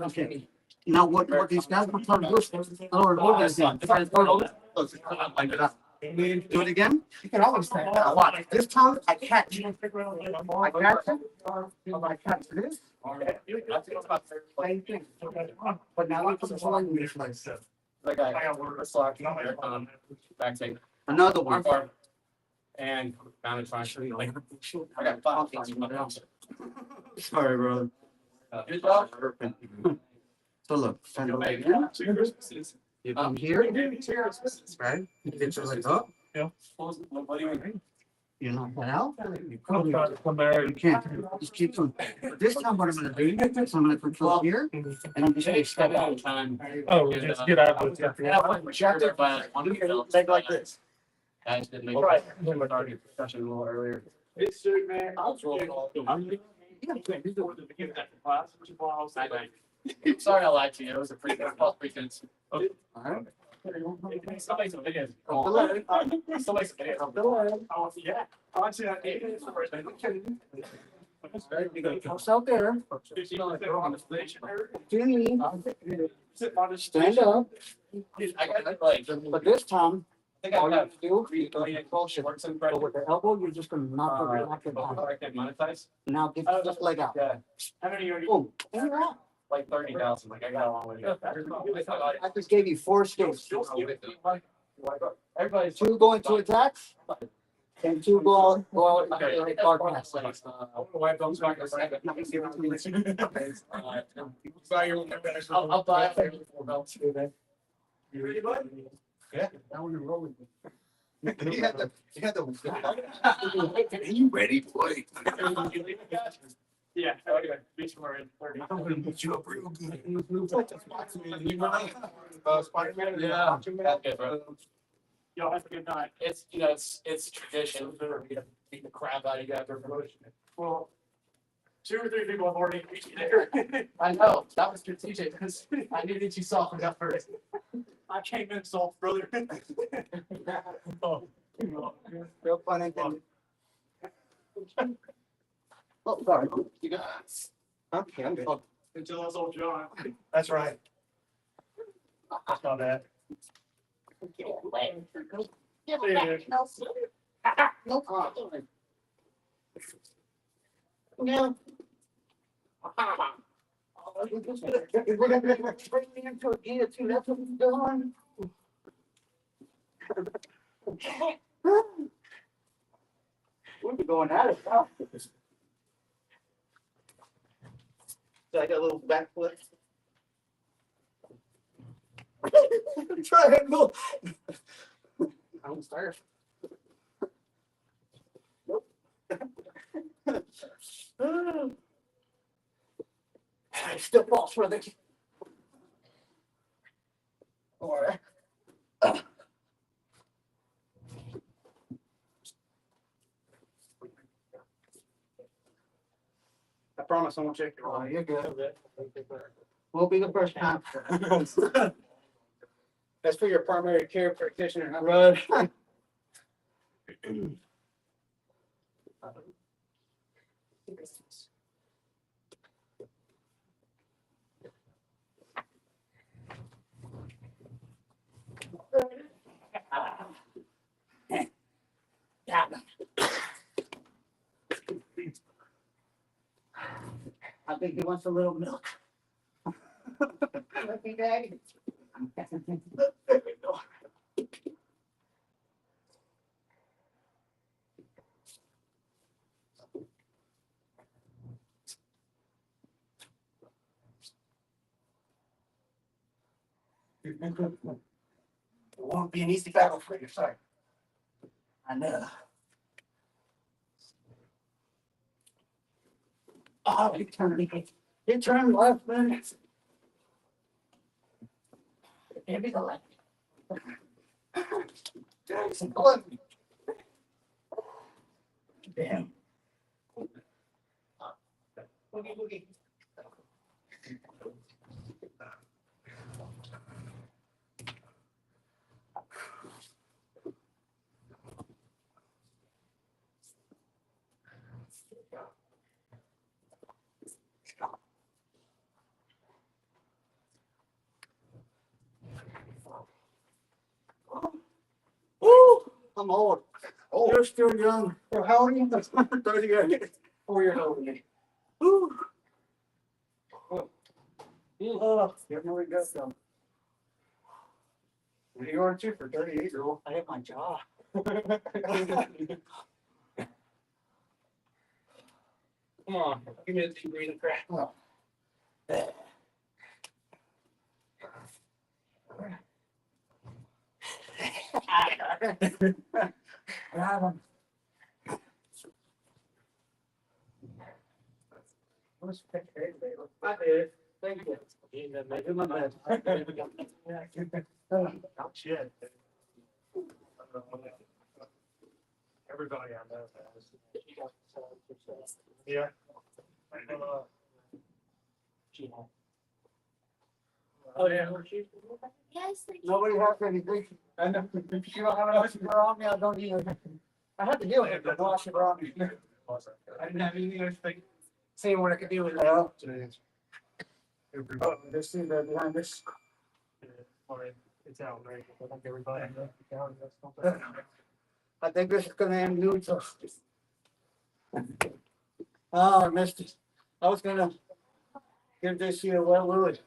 Okay. Now what these guys were trying to do is throw it over again. Try to throw it over. Like that. Do it again. You can always say a lot. This time I catch. I catch it. I catch this. Same thing. But now I'm controlling this myself. Like I got work slack back take Another one. and kind of trying to show you later. I got 5 things in my house. Sorry, bro. Good job. So look, fender leg. You come here, right? You get your leg up. What do you mean? You knock that out. You come there. You can't. Just keep going. But this time, what I'm going to do is I'm going to control here, and I'm just going to step out. Oh, just get out of it. Take like this. I just didn't make it. We were already discussing a little earlier. It's suit, man. I was rolling all through. I'm Sorry I lied to you. It was a pretty good false pretense. All right. Somebody's video. Somebody's video. Oh, yeah. I see that. What's out there? Jimmy, Sit on the stand up. I got like. But this time, I think I all you got. have to do is bullshit. Works in But with the elbow, you're just going to knock the back and Before I can monetize. now get this leg out. Yeah, How many are you? Boom. And you're out. like 30,000. Like I got a long way to go. I just gave you 4 escapes. Everybody's 2 go into attacks, and 2 go out and guard pass. I'll buy it for 4 belts. You ready, bud? Yeah, now we're rolling. You had the. You ready, boy? Yeah. Okay. Beach Marine. I'm gonna put you up real good. Spider-Man. Yeah. Okay, bro. Y'all have a good night. It's it's tradition for me to beat the crap out of you after promotion. Well, 2 or 3 people have already beat you there. I know that was strategic because I knew that you softened up first. I came in soft, brother. Oh. Real funny. Oh, sorry. You got. Okay, I'm good. Until that's old John. That's right. That's not bad. No problem. No. We're gonna bring me into a gear too. That's what we're doing. We'll be going at it now. So I got a little backflip. Triangle. I'm sorry. Nope. Still false for the. Or. I promise I won't check your Oh, you're good. Will be the first time. That's for your primary care practitioner. Huh? Right. I think he wants a little milk. Lucky day. There we go. It won't be an easy battle for you, sorry. I know. Oh, you turn left, man. Maybe the left. Jackson, blood. Damn. Boogie, boogie. Woo, I'm old. Oh, you're still young. How old are you? 38. 4 years older than me. Woo. Get more got some. You are too for 38-year-old. I hit my jaw. Come on, give me a deep breathing crack. I did. Thank you. I did my best. Oh, shit. Everybody I know has. Yeah. Oh, yeah. Yes, they Nobody has anything. And if you don't have enough sugar on me, I don't either. I had to deal with it, but no sugar on me. I didn't have anything else to think. Seeing what I could do with it. Oh, this thing there behind this. It's outrageous. I think everybody. I think this is gonna end neutral. Oh, I missed it. I was gonna give this here a wet willy.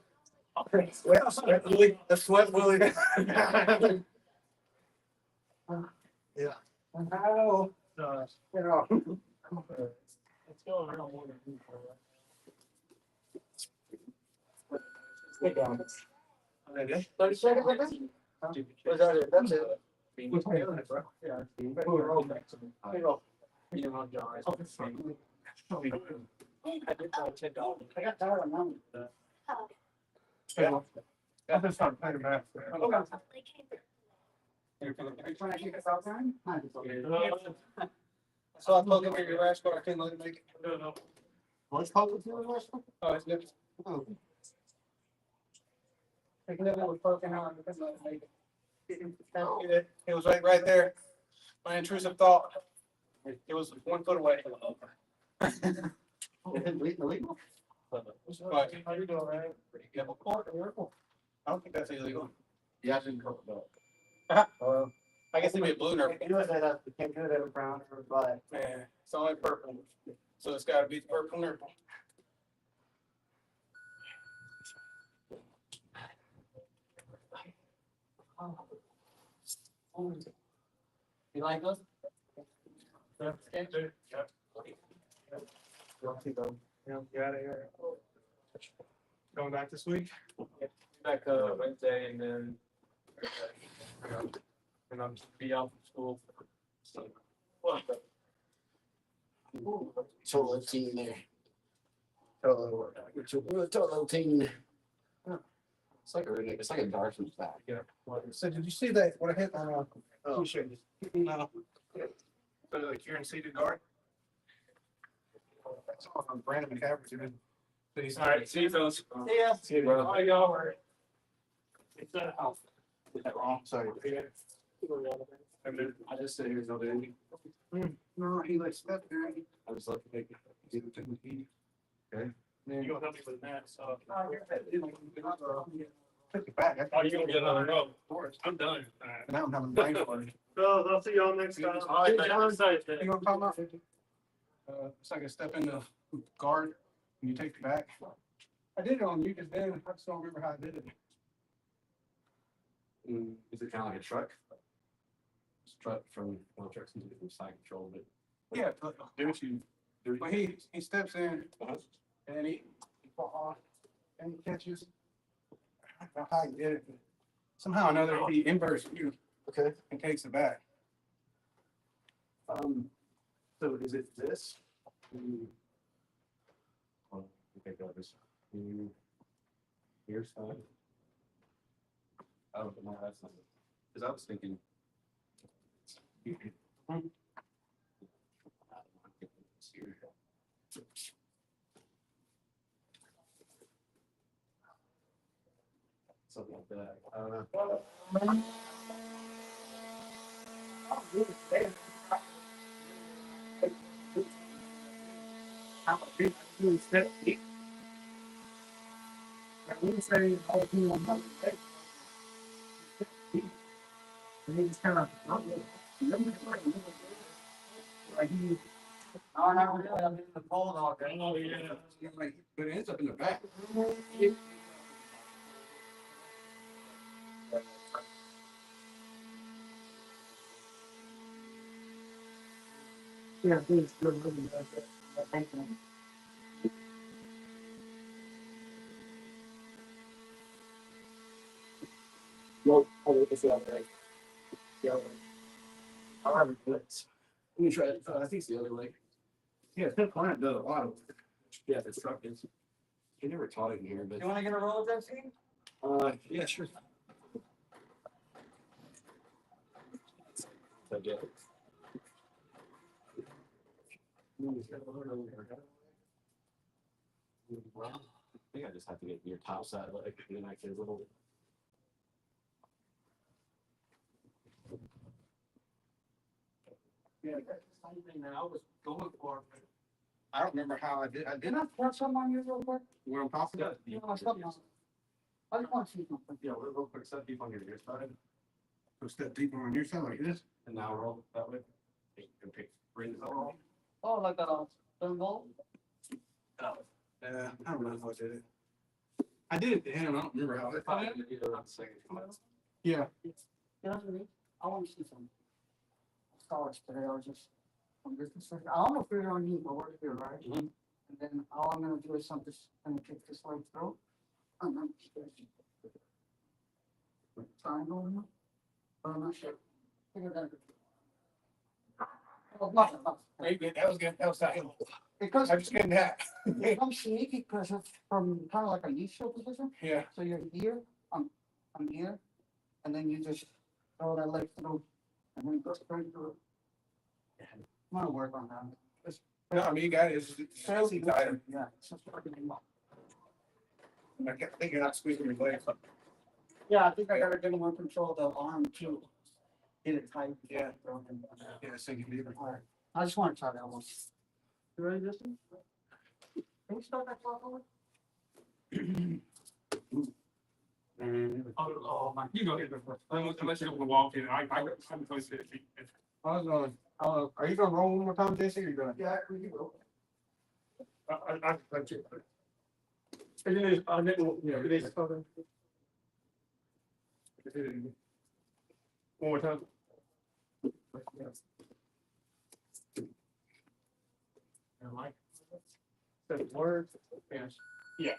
Sweat willy. A sweat willy. Yeah. How, you know. It's going around more than usual. Get down. Okay. 30 seconds with this? Was that it? That's it. Yeah. Here you go. You know, John. I did $10. I got tired of numbers. Yeah. I just started playing math. Are you trying to keep us outside? No, So I told him your last one, I couldn't let him make it. no. What's called the last one? Oh, it's good. Oh. I couldn't let him poking out, I couldn't let him make it. It was right there. My intrusive thought. It was 1 foot away. Illegal? But how you doing, man? Yeah, I don't think that's illegal. Yeah, I didn't go with I guess it'd be a blue nerf. You do it at we can't do it at a brown or black. Yeah, it's only purple. So it's gotta be the purple nerf. You like those? Yeah, out of here. Going back this week? Back Wednesday and then. And I'm be out from school. So. Total team there. Total team. It's like a Darcy's back. Yeah. So did you see that, what I hit on, T-shirt. No. So like you're in seated guard? that's on Brandon McCaffrey, All right, see you fellas. Yeah. See you, bro. Oh, y'all were. It's that house. Is that wrong? Sorry. I just said here's no baby. No, he like stepped there. I was looking at it. Okay. You gonna help me with that, so. took it back. Oh, you gonna get another row? I'm done. All right. Now I'm having brain fart. Well, I'll see y'all next time. All right, John. You gonna call out? It's like a step in the guard and you take it back. I did it on you just then, I just don't remember how I did it. Is it kind of like a truck? It's a truck from, well, trucks can do different side control, but. Yeah, but when he steps in Uh-huh. and he falls and he catches. I don't know how he did it, but somehow or another he inverts you. Okay. And takes it back. So is it this? Okay, go this. Here's fine. Oh, no, that's not it. Cause I was thinking. something like that. I don't know. No, not really. I'm in the cold all day. But it ends up in the back. Yeah, please, good. Thank you. Well, it's the other way. The other way. I'll have it fixed. Let me try it. I think it's the other way. Yeah, that client does a lot of work. Yeah, the truck is. He never taught it in here, but. You wanna get a roll of that scene? Yeah, sure. I did. Well, I think I just have to get your top side leg, and then I can little. Yeah, that's the same thing that I was going for. I don't remember how I did. I did Didn't I pour something on you real quick? where I'm tossing it. You know, I just want to see something. Yeah, real quick, step deep on your side. So step deeper on your side like this, and now roll that way. Bring it all. Oh, like a third goal? I don't know if I did it. I did it to him. I don't remember how. Yeah. You know what I mean? I want to see some stars today. I was just, I'm just, I'm gonna figure on you, but we're here, right? Mhm. And then all I'm gonna do is I'm just gonna kick this leg through. And then triangle, in it, but I'm not sure. Figure that out. Oh, nothing. Very good. That was good. That was tight. Because I'm just getting that. I'm sneaky because it's from kind of like a knee shield position. Yeah. So you're here, I'm here, and then you just throw that leg through, and then go straight through. I'm gonna work on that. No, I mean, you got it. It's fairly tight. Yeah, it's just fucking. I think you're not squeezing your legs. Yeah, I think I gotta get more control of the arm too. Get it tight. Yeah. Broken. Yeah, sinking deeper. All right, I just wanna try that one. You ready, Justin? Can we start that clock over? Oh, my, you go ahead before. Unless you don't want to walk in, I'm close to it. I was going, are you gonna roll one more time, Jesse? Or you gonna? Yeah, we can go. I check. And then I didn't, yeah, it is. One more time. And like, the word, yes, yeah.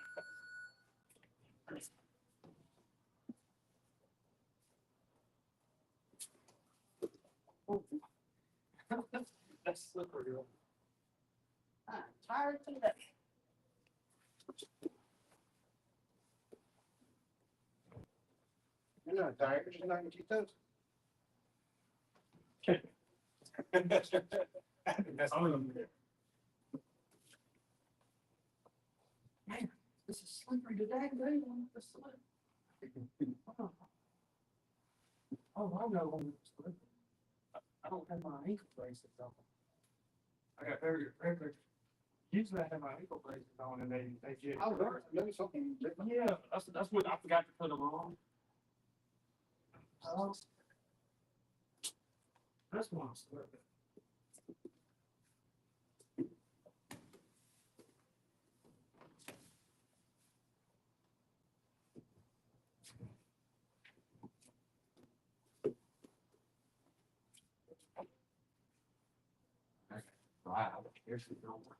That's slippery. Tired today. You're not tired, you're not gonna keep those. That's all of them. Man, this is slippery today, baby. This slip. Oh, I know. I don't have my ankle braces on. I got very, usually I have my ankle braces on and they get. I learned maybe something different. Yeah, that's what I forgot to put them on. Oh, That's why I'm slipping. Wow, here's the number.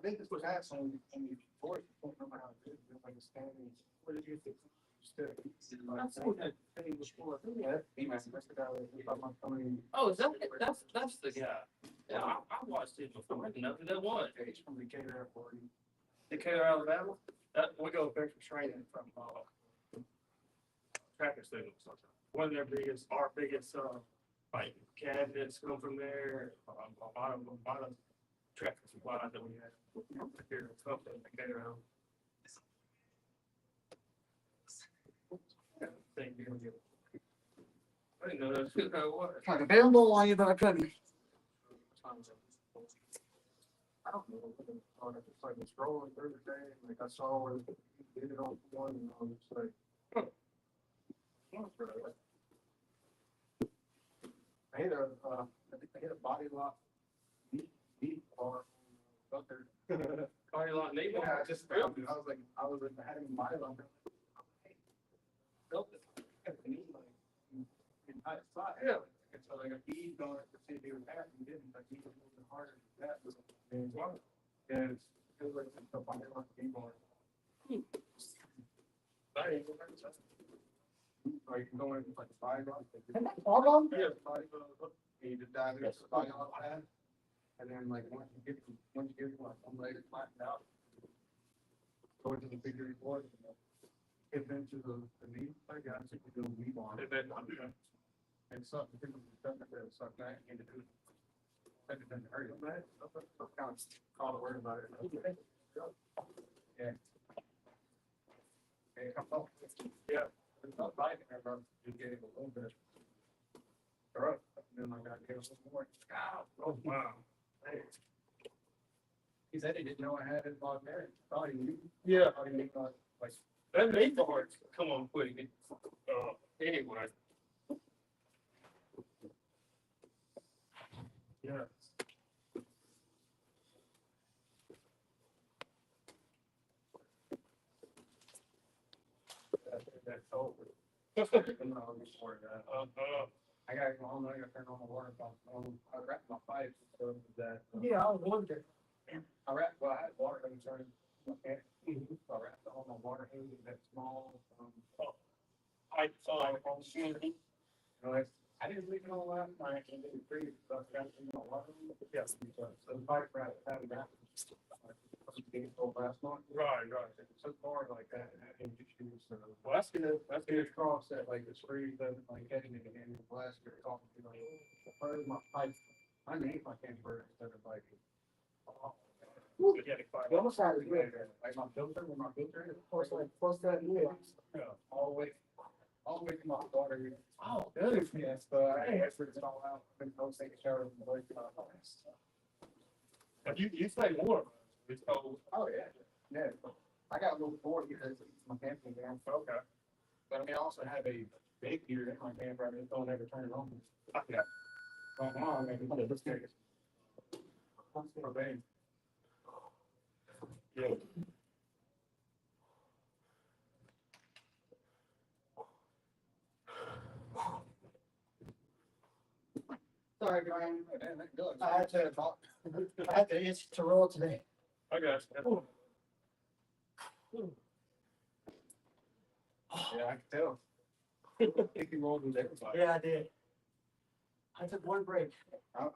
I think this was asked on the board. I don't remember how it did, but like a standing. What did you think? Oh, is that, that's the guy. Yeah, I watched it before, I didn't know who that was. He's from Decatur Airport. Decatur, Alabama? We go back from training from, traffic signals. One of their biggest, our biggest, like cabinets come from there, a lot of traffic supplies that we have. Here, something Decatur. I didn't know that's who that was. Like a bamboo on you, but I couldn't. I don't know. It's like scrolling through the day, like I saw where they did it on one, and I was like, huh. I hit I think I hit a body lock deep bar up there. Body lot neighbor? Yeah, I just, I was like, I had him body lock. Felt it. And he's like, in tight spot. Yeah. And so like, I eased on it to see if he was happy, he didn't, like, he was a little bit harder than that. And it was like, a body lock deep bar. Like, you go in, like, a body lock. Yeah, body lock. And you just dive into the body lock pad. And then like, once you get like, one leg flattened out, go into the bigger board, hit into the knee, like, I think you do a knee bar. And something, something that you need to do. That doesn't hurt you, man. I'm kind of called a word about it. Yeah. Yeah. It's not biting her, but you get it a little bit. All right. And then I got to get a little more. Oh, wow. Hey. He said he didn't know I had it on there. Thought he knew. Yeah. Thought he knew, like, That made the heart come on quick. Anyway. yeah. That's over. No, before that. I gotta go home, I gotta turn on the water pump. I wrapped my pipes so that. Yeah, I was wondering. I wrapped, well, I had water in turn. So I wrapped all my water hose in that small, I saw. you know, I didn't leave it on last night, and it was pretty, so I got it in my water. Yes. So the pipe wrap, had that. Last month. Right. It's so far like that, and I didn't just use, Well, that's good. That's fingers good. crossed that like the screws doesn't like getting it in the blast or talking to like, the my pipe underneath my camper instead of like. The other side is weird. Like my filter, when my filter is, Close that, yeah. all the way to my water. Oh, good. Yes, but I answered it all out, I've been taking a shower in the lake. But you say more. It's cold. Oh, yeah. I got a little board because it's my camping van. Okay. But I mean, I also have a big heater in my camper, I just don't ever turn it on. Yeah. Let's take it. Yeah. Sorry, Brian. I I had to itch to roll today. I got you. Yeah, I can tell. Think you rolled with everybody. Yeah, I did. I took one break.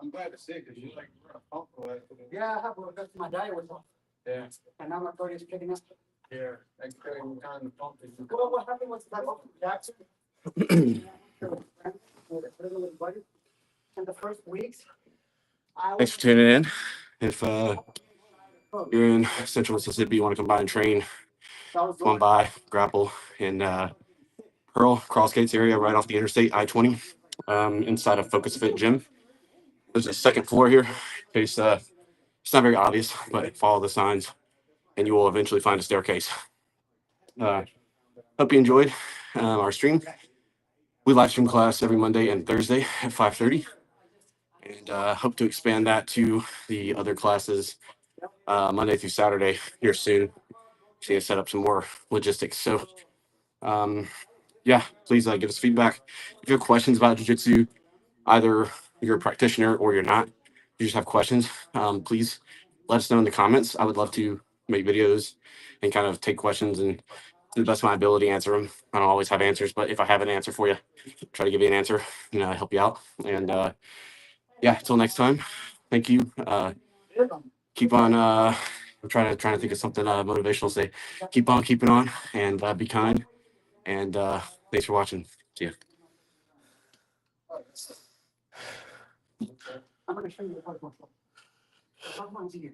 I'm glad to see it, because you like, you're a pump for that. Yeah, I have one. That's my diet was off. Yeah, And now my throat is picking up. yeah. I can tell you kind of pump it. Well, what happened was that Jackson. In the first weeks. Thanks for tuning in. If you're in Central Mississippi, you want to come by and train, come on by, grapple, and Pearl Cross Gates area, right off the interstate I-20, inside of Focus Fit Gym. There's a second floor here. In case it's not very obvious, but follow the signs, and you will eventually find a staircase. Hope you enjoyed our stream. We live stream class every Monday and Thursday at 5:30, and hope to expand that to the other classes Monday through Saturday here soon. Just need to set up some more logistics. So, yeah, please give us feedback. If you have questions about jiu-jitsu, either you're a practitioner or you're not, you just have questions, please let us know in the comments. I would love to make videos and kind of take questions and to the best of my ability answer them. I don't always have answers, but if I have an answer for you, try to give you an answer, help you out. And yeah, until next time, thank you. Keep on I'm trying to think of something motivational to say. Keep on keeping on, and be kind, and thanks for watching. See ya. I'm gonna show you the first one. The first one's here.